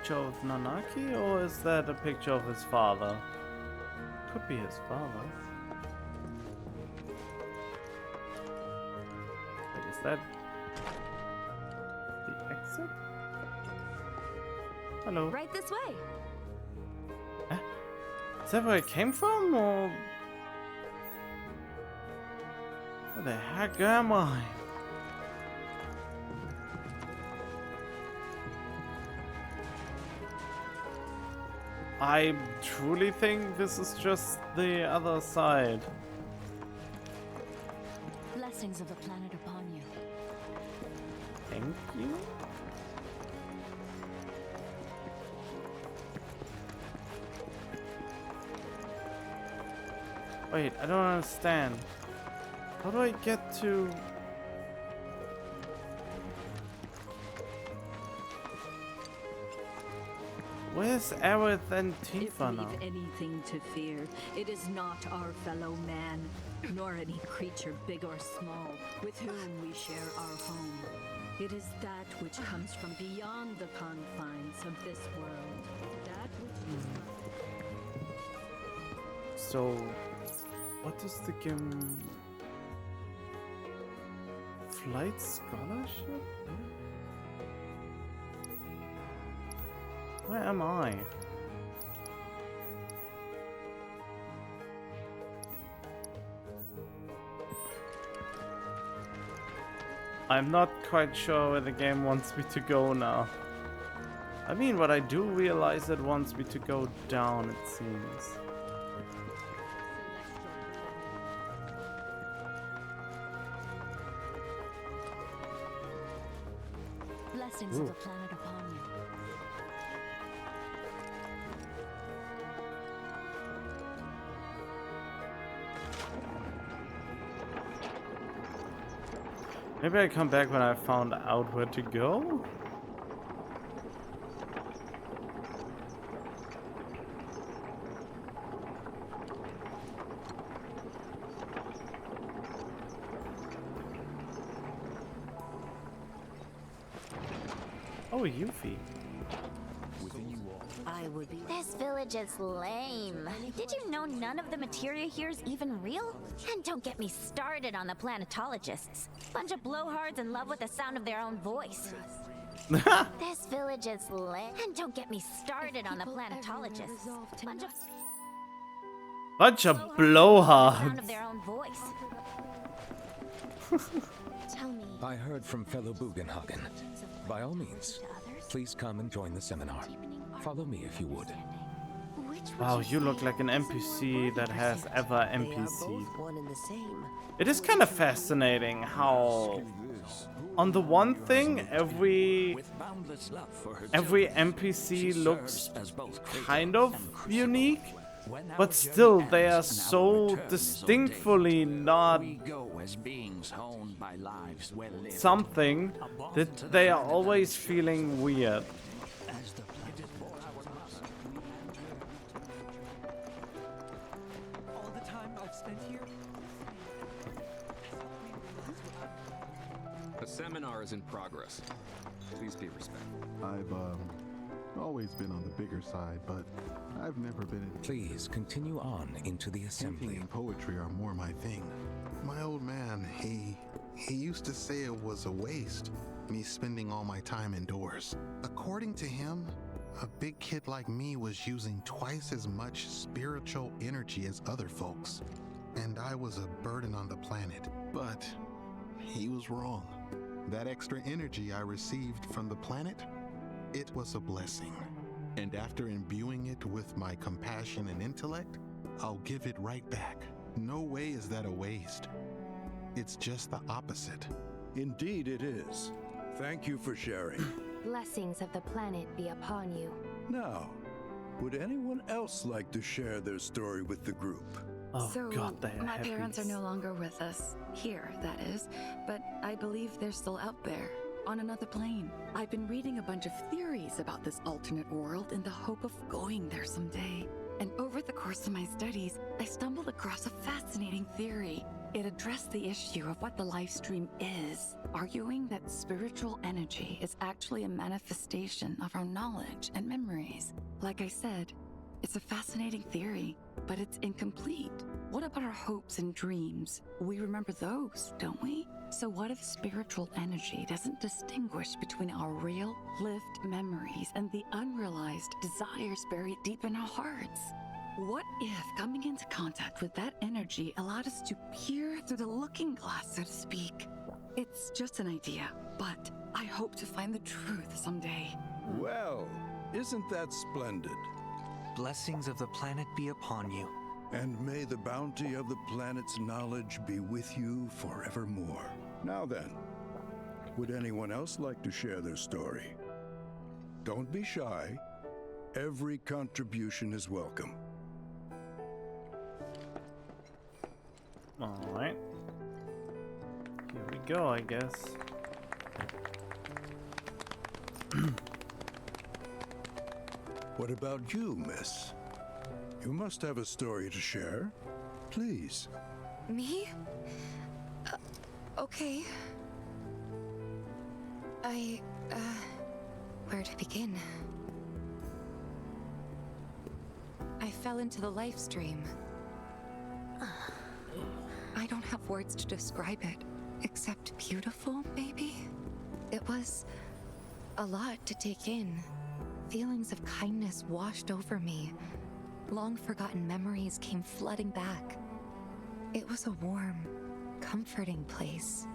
picture of Nanaki, or is that a picture of his father? Could be his father. Wait, is that the exit? Hello. Right this way. Is that where it came from, or where the heck am I? I truly think this is just the other side. Blessings of the planet upon you. Thank you. Wait, I don't understand. How do I get to... Where's Aerith and Tifa now? If we've anything to fear, it is not our fellow man, nor any creature big or small, with whom we share our home. It is that which comes from beyond the confines of this world. That which is So, what is the game? Flight scholarship? Where am I? I'm not quite sure where the game wants me to go now. I mean, what I do realize it wants me to go down, it seems. Blessings of the planet upon you. Maybe I come back when I found out where to go? Oh, Yuffie. I would be. This village is lame. Did you know none of the materia here is even real? And don't get me started on the planetologists. Bunch of blowhards in love with the sound of their own voice. This village is lame. And don't get me started on the planetologists. Bunch of Sound blowhards. of their own voice. Tell me. I heard from fellow Bugenhagen. By all means, please come and join the seminar. Follow me if you would. Wow, you look like an NPC that has ever NPC'd. It is kind of fascinating how, on the one thing, every NPC looks kind of unique, but still they are so distinctly not something that they are always feeling weird. The seminar is in progress. Please be respectful. I've always been on the bigger side, but I've never been in... Please continue on into the assembly. Painting and poetry are more my thing. My old man, he used to say it was a waste, me spending all my time indoors. According to him, a big kid like me was using twice as much spiritual energy as other folks, and I was a burden on the planet. But he was wrong. That extra energy I received from the planet, it was a blessing. And after imbuing it with my compassion and intellect, I'll give it right back. No way is that a waste. It's just the opposite. Indeed it is. Thank you for sharing. Blessings of the planet be upon you. Now, would anyone else like to share their story with the group? Oh So, god, they are my happy. parents are no longer with us. Here, that is. But I believe they're still out there, on another plane. I've been reading a bunch of theories about this alternate world in the hope of going there someday. And over the course of my studies, I stumbled across a fascinating theory. It addressed the issue of what the life stream is, arguing that spiritual energy is actually a manifestation of our knowledge and memories. Like I said, it's a fascinating theory, but it's incomplete. What about our hopes and dreams? We remember those, don't we? So what if spiritual energy doesn't distinguish between our real, lived memories and the unrealized desires buried deep in our hearts? What if coming into contact with that energy allowed us to peer through the looking glass, so to speak? It's just an idea, but I hope to find the truth someday. Well, isn't that splendid? Blessings of the planet be upon you. And may the bounty of the planet's knowledge be with you forevermore. Now then, would anyone else like to share their story? Don't be shy. Every contribution is welcome. Alright. Here we go, I guess. What about you, miss? You must have a story to share. Please. Me? Okay. Where to begin? I fell into the life stream. I don't have words to describe it, except beautiful, maybe? It was a lot to take in. Feelings of kindness washed over me. Long-forgotten memories came flooding back. It was a warm, comforting place.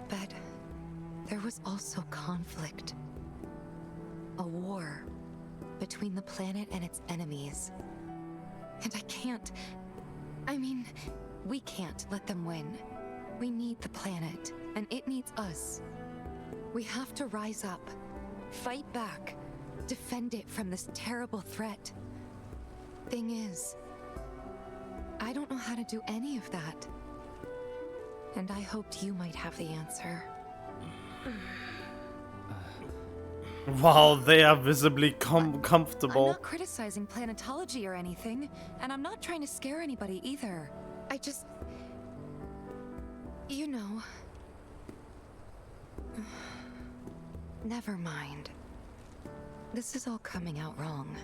But there was also conflict. A war between the planet and its enemies. And we can't let them win. We need the planet, and it needs us. We have to rise up, fight back, defend it from this terrible threat. Thing is, I don't know how to do any of that. And I hoped you might have the answer. Wow, they are visibly comfortable. I'm not criticizing planetology or anything, and I'm not trying to scare anybody either. I just... You know... Never mind. This is all coming out wrong.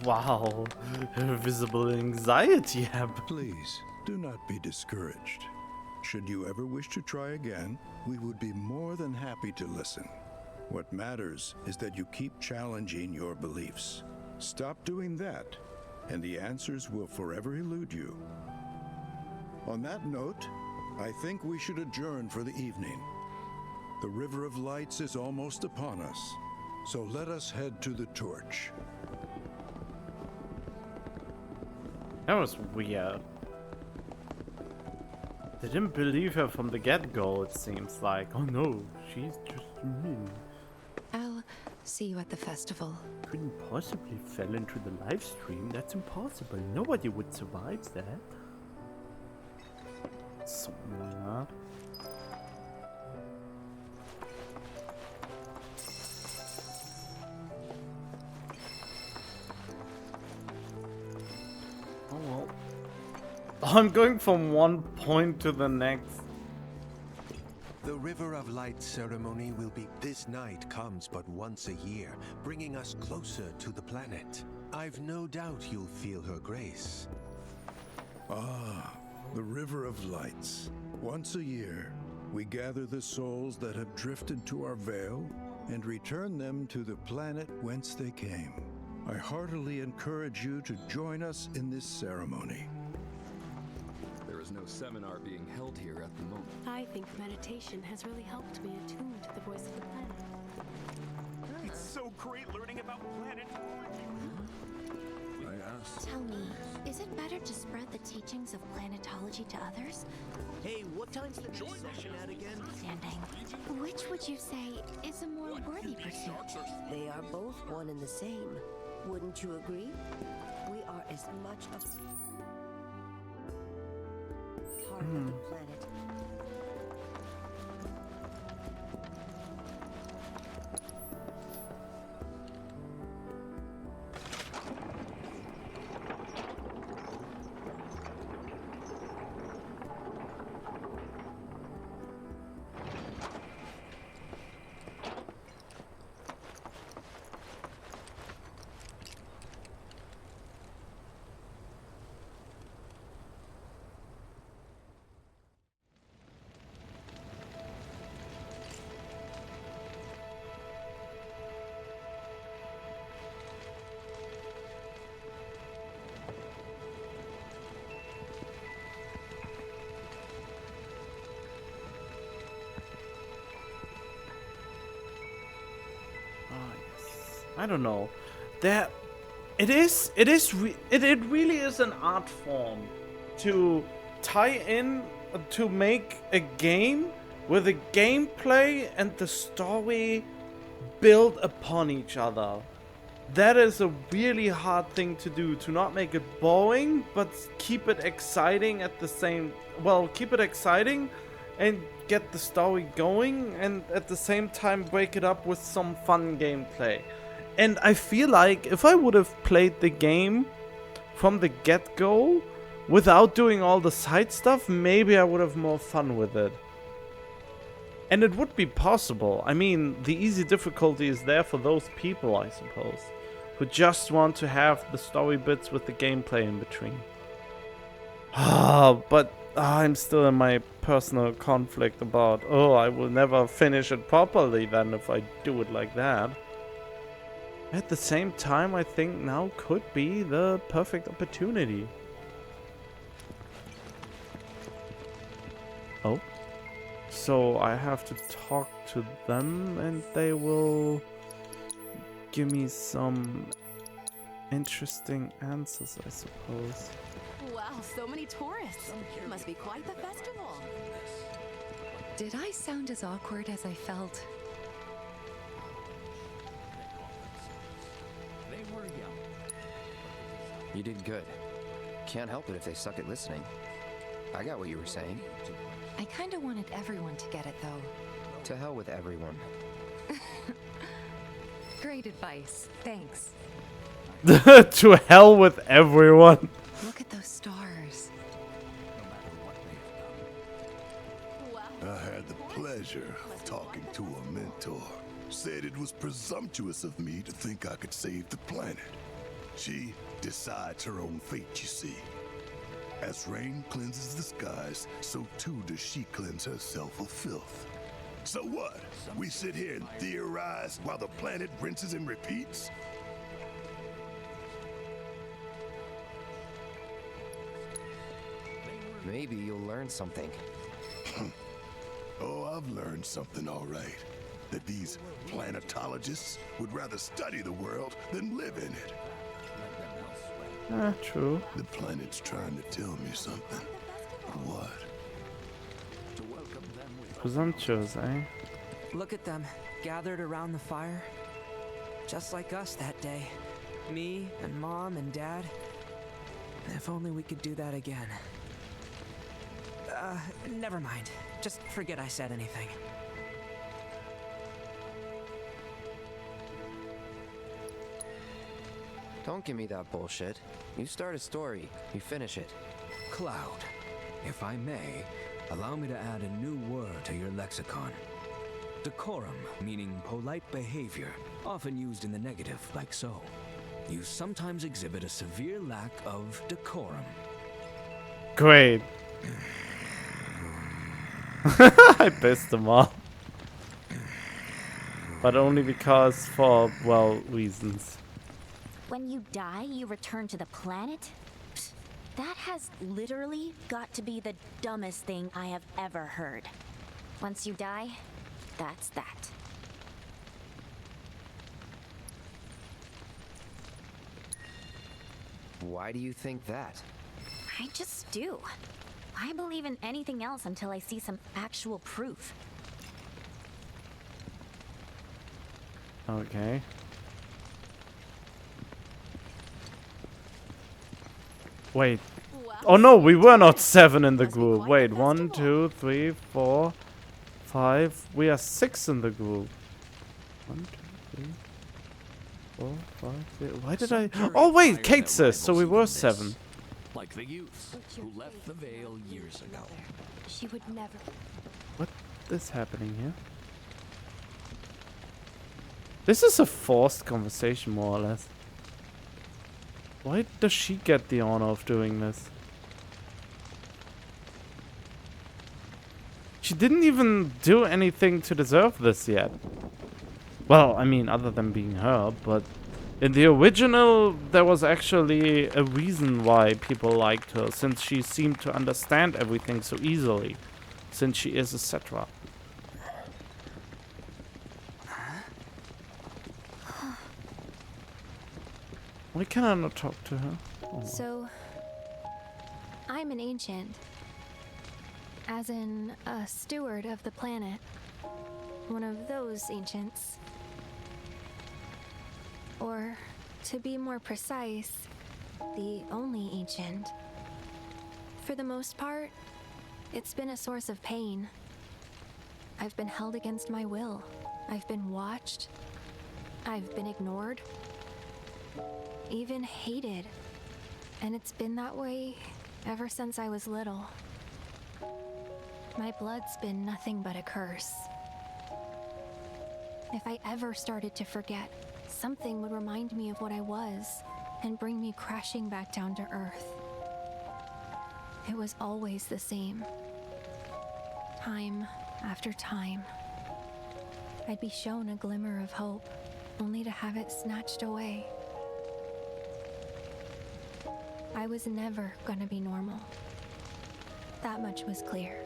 Wow, visible anxiety. Please, do not be discouraged. Should you ever wish to try again, we would be more than happy to listen. What matters is that you keep challenging your beliefs. Stop doing that, and the answers will forever elude you. On that note, I think we should adjourn for the evening. The River of Lights is almost upon us, so let us head to the torch. That was weird. They didn't believe her from the get-go, it seems like. Oh no, she's just mean. I'll see you at the festival. Couldn't possibly fell into the live stream. That's impossible. Nobody would survive that. So weird. Oh well. I'm going from one point to the next. The River of Light ceremony will be... This night comes but once a year, bringing us closer to the planet. I've no doubt you'll feel her grace. Ah, the River of Lights. Once a year, we gather the souls that have drifted to our veil and return them to the planet whence they came. I heartily encourage you to join us in this ceremony. There is no seminar being held here at the moment. I think meditation has really helped me attune to the voice of the planet. It's so great learning about planetology. Tell me, is it better to spread the teachings of planetology to others? Hey, what time's the joint session at again? Understanding. Which would you say is a more worthy pursuit? They are both one and the same. Wouldn't you agree? We are as much a part of the planet. I don't know. There, it really is an art form to tie in, to make a game where the gameplay and the story build upon each other. That is a really hard thing to do, to not make it boring, but keep it exciting at the same... Well, keep it exciting and get the story going, and at the same time break it up with some fun gameplay. And I feel like if I would have played the game from the get-go, without doing all the side stuff, maybe I would have more fun with it. And it would be possible. I mean, the easy difficulty is there for those people, I suppose, who just want to have the story bits with the gameplay in between. But I'm still in my personal conflict about, I will never finish it properly then if I do it like that. At the same time, I think now could be the perfect opportunity. Oh. So I have to talk to them and they will give me some interesting answers, I suppose. Wow, so many tourists. Must be quite the festival. Did I sound as awkward as I felt? They were young. You did good. Can't help it if they suck at listening. I got what you were saying. I kinda wanted everyone to get it, though. To hell with everyone. Great advice. Thanks. To hell with everyone. Look at those stars. I had the pleasure of talking to a mentor. Said it was presumptuous of me to think I could save the planet. She decides her own fate, you see. As rain cleanses the skies, so too does she cleanse herself of filth. So what? We sit here and theorize while the planet rinses and repeats? Maybe you'll learn something. Oh, I've learned something all right. That these planetologists would rather study the world than live in it. True. The planet's trying to tell me something. What? Presumptuous, eh? Look at them, gathered around the fire. Just like us that day. Me and Mom and Dad. If only we could do that again. Never mind. Just forget I said anything. Don't give me that bullshit. You start a story, you finish it. Cloud, if I may, allow me to add a new word to your lexicon. Decorum, meaning polite behavior, often used in the negative, like so. You sometimes exhibit a severe lack of decorum. Great. I pissed them off. But only because for, well, reasons. When you die, you return to the planet? Psst, that has literally got to be the dumbest thing I have ever heard. Once you die, that's that. Why do you think that? I just do. I believe in anything else until I see some actual proof. Okay. Wait. Oh no, we were not 7 in the group. Wait, 1, 2, 3, 4, 5. We are 6 in the group. 1, 2, 3, 4, 5, 6. Why did I? Oh wait, Kate says so. We were 7. Like the youths who left the Veil years ago. She would never. What is happening here? This is a forced conversation, more or less. Why does she get the honor of doing this? She didn't even do anything to deserve this yet. Well, I mean, other than being her, but in the original, there was actually a reason why people liked her, since she seemed to understand everything so easily, since she is etc. Why can I not talk to her? Oh. So, I'm an ancient. As in, a steward of the planet. One of those ancients. Or, to be more precise, the only ancient. For the most part, it's been a source of pain. I've been held against my will. I've been watched. I've been ignored. Even hated. And it's been that way ever since I was little. My blood's been nothing but a curse. If I ever started to forget, something would remind me of what I was and bring me crashing back down to earth. It was always the same. Time after time. I'd be shown a glimmer of hope, only to have it snatched away. I was never gonna be normal. That much was clear.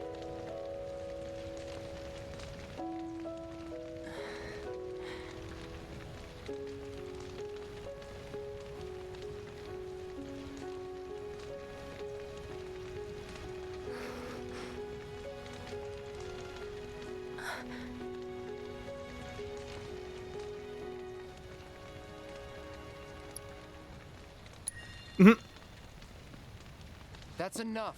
That's enough.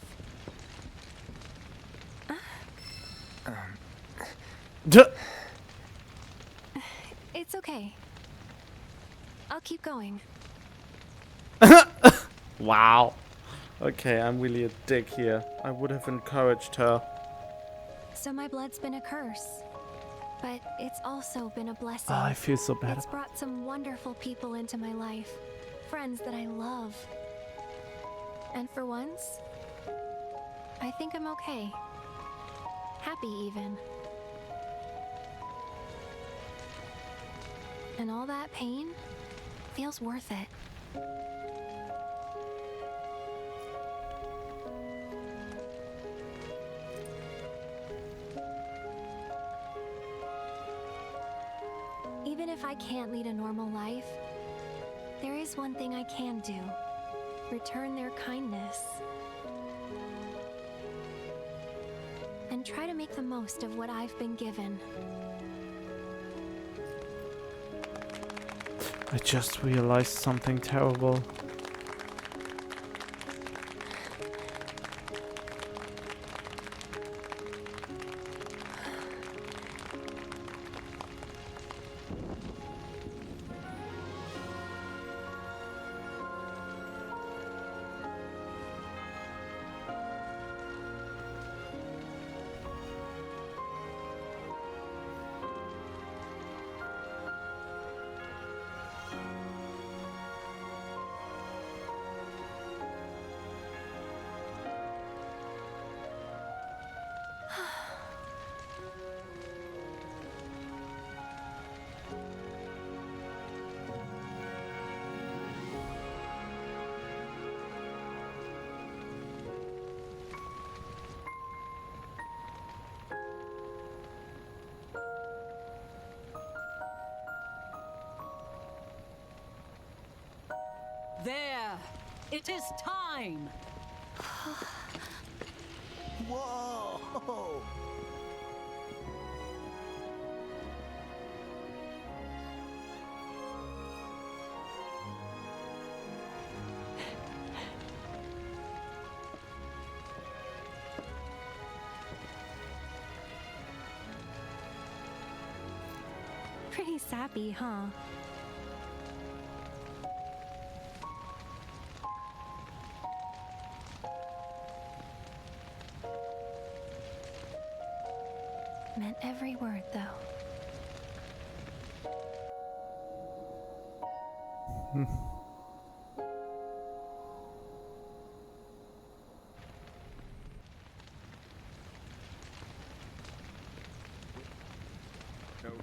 It's okay. I'll keep going. Wow. Okay, I'm really a dick here. I would have encouraged her. So my blood's been a curse. But it's also been a blessing. Oh, I feel so bad. It's brought some wonderful people into my life. Friends that I love. And for once, I think I'm okay. Happy even. And all that pain feels worth it. Even if I can't lead a normal life, there is one thing I can do. Return their kindness. And try to make the most of what I've been given. I just realized something terrible. There! It is time! Whoa! Pretty sappy, huh? Meant every word, though.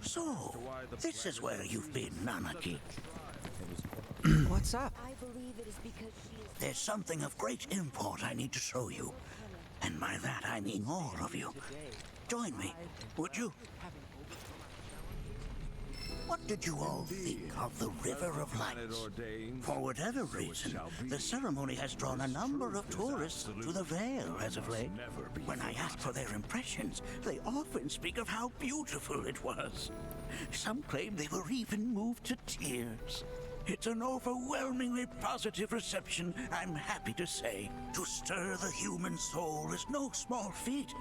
So, this is where you've been, Nanaki. What's up? There's something of great import I need to show you. And by that I mean all of you. Join me, would you? What did you all think of the River of Lights? For whatever reason, the ceremony has drawn a number of tourists to the Vale as of late. When I ask for their impressions, they often speak of how beautiful it was. Some claim they were even moved to tears. It's an overwhelmingly positive reception, I'm happy to say. To stir the human soul is no small feat,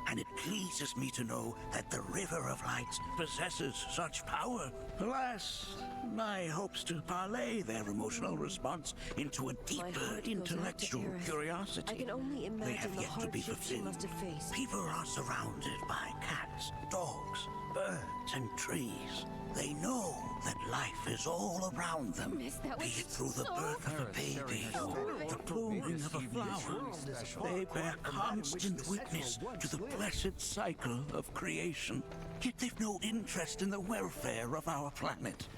and it pleases me to know that the River of Lights possesses such power. Alas, my hopes to parlay their emotional response into a deeper intellectual curiosity. I can only They imagine have the yet to be hardships she fulfilled. must have faced. People are surrounded by cats, dogs, birds, and trees. They know that life is all around them, be it through the birth of a baby or the blooming of a flower. They bear constant witness to the blessed cycle of creation, yet they've no interest in the welfare of our planet.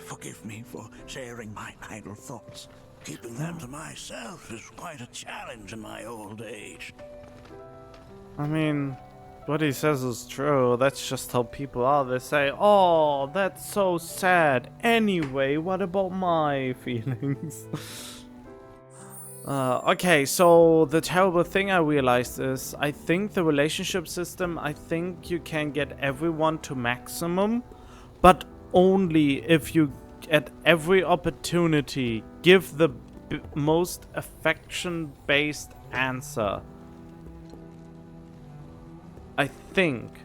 Forgive me for sharing my idle thoughts. Keeping them to myself is quite a challenge in my old age. I mean, what he says is true. That's just how people are. They say, oh, that's so sad. Anyway, what about my feelings? Okay, so the terrible thing I realized is, I think the relationship system, I think you can get everyone to maximum, but only if you, at every opportunity, give the most affection-based answer. I think.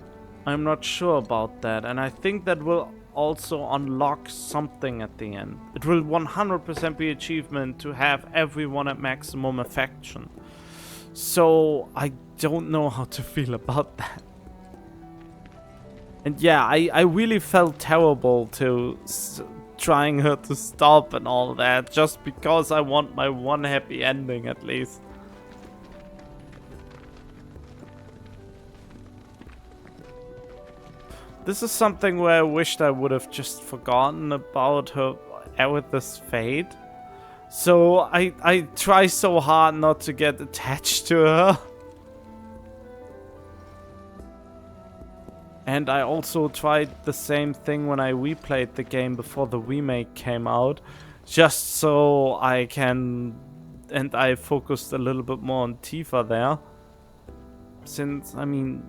I'm not sure about that, and I think that will also unlock something at the end. It will 100% be achievement to have everyone at maximum affection. So I don't know how to feel about that. And yeah, I really felt terrible to trying her to stop and all that, just because I want my one happy ending at least. This is something where I wished I would have just forgotten about her Aerith's fate. So I try so hard not to get attached to her. And I also tried the same thing when I replayed the game before the remake came out. Just so I can... And I focused a little bit more on Tifa there. Since, I mean...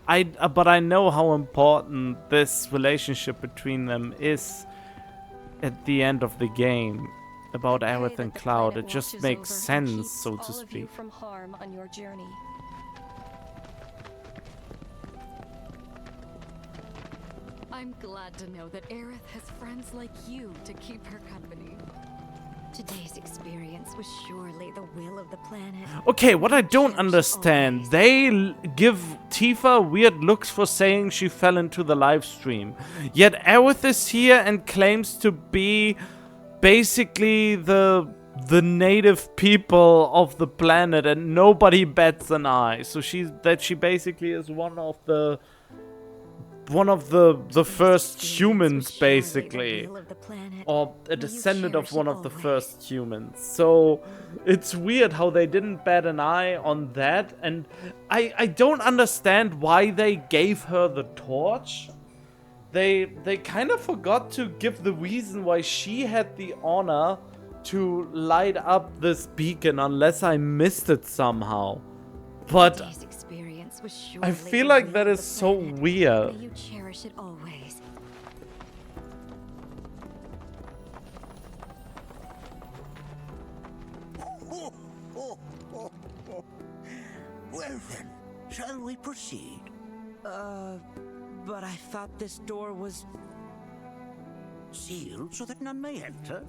But I know how important this relationship between them is at the end of the game. About Aerith and Cloud. It just makes sense, so to speak. From harm on your journey. I'm glad to know that Aerith has friends like you to keep her company. Today's experience was surely the will of the planet. Okay, what I don't understand, they give Tifa weird looks for saying she fell into the live stream. Yet Aerith is here and claims to be basically the native people of the planet, and nobody bats an eye. So she basically is one of the first humans, basically, or a descendant of one of the first humans. So it's weird how they didn't bat an eye on that, and I don't understand why they gave her the torch. They kind of forgot to give the reason why she had the honor to light up this beacon, unless I missed it somehow. But I feel like that is so weird. May you cherish it always. Well then, shall we proceed? But I thought this door was... Sealed so that none may enter?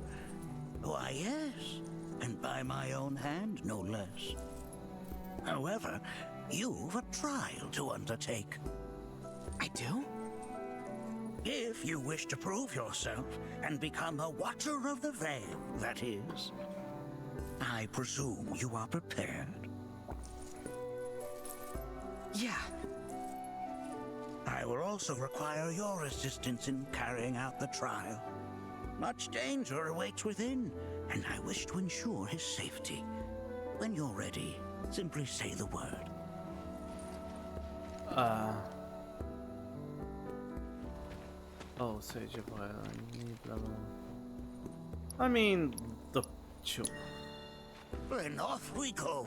Why, yes. And by my own hand, no less. However, you've a trial to undertake. I do? If you wish to prove yourself and become a Watcher of the Veil, that is. I presume you are prepared. Yeah. I will also require your assistance in carrying out the trial. Much danger awaits within, and I wish to ensure his safety. When you're ready, simply say the word. Oh, Sage of Fire, I need level. I mean, the sure. Then off we go.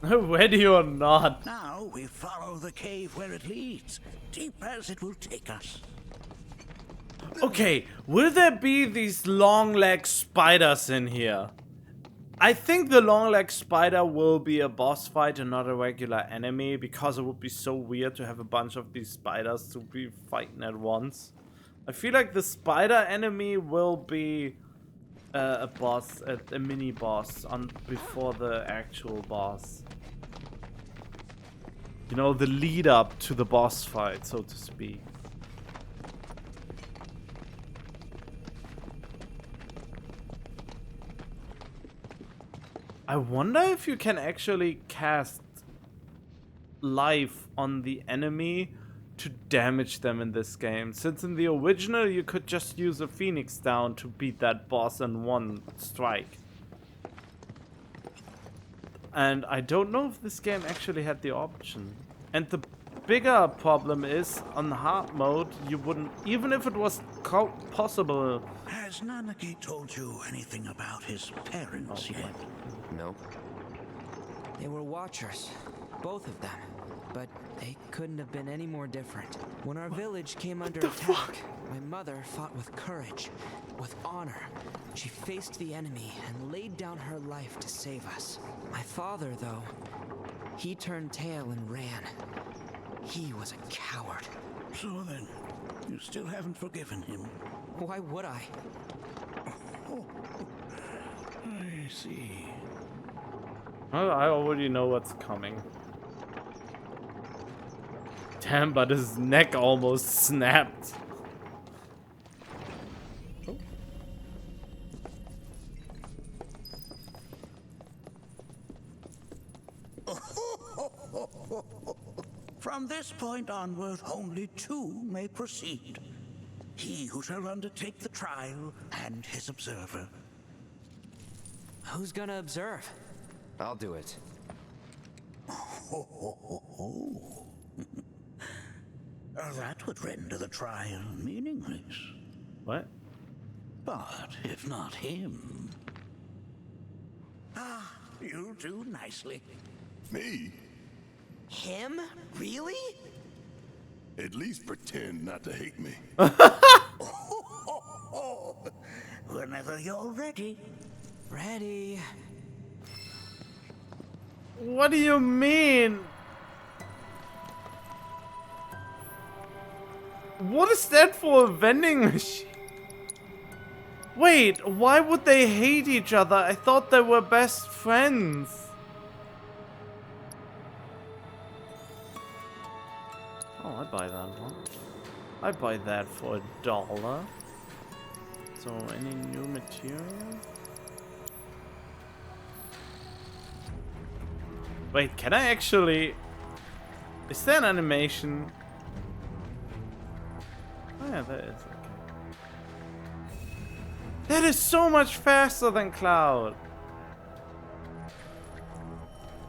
Ready or not. Now we follow the cave where it leads, deep as it will take us. Okay, will there be these long leg spiders in here? I think the long leg spider will be a boss fight and not a regular enemy, because it would be so weird to have a bunch of these spiders to be fighting at once. I feel like the spider enemy will be a boss, a mini boss on before the actual boss. You know, the lead up to the boss fight, so to speak. I wonder if you can actually cast life on the enemy to damage them in this game. Since in the original you could just use a Phoenix down to beat that boss in one strike. And I don't know if this game actually had the option. And the bigger problem is, on hard mode, you wouldn't, even if it was possible. Has Nanaki told you anything about his parents yet? No. They were watchers, both of them. But they couldn't have been any more different. When our village came under attack, my mother fought with courage, with honor. She faced the enemy and laid down her life to save us. My father, though, he turned tail and ran. He was a coward. So then, you still haven't forgiven him? Why would I? Oh, I see. Well, I already know what's coming. Damn, but his neck almost snapped. From this point onward, only two may proceed. He who shall undertake the trial and his observer. Who's gonna observe? I'll do it. That would render the trial meaningless. What? But if not him... Ah, you'll do nicely. Me? Him? Really? At least pretend not to hate me. Whenever you're ready. Ready. What do you mean? What is that for a vending machine? Wait, why would they hate each other? I thought they were best friends. Oh, I'd buy that one. I'd buy that for $1. So, any new material? Wait, can I actually... Is there an animation? Oh yeah, there is. Okay. That is so much faster than Cloud.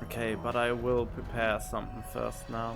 Okay, but I will prepare something first now.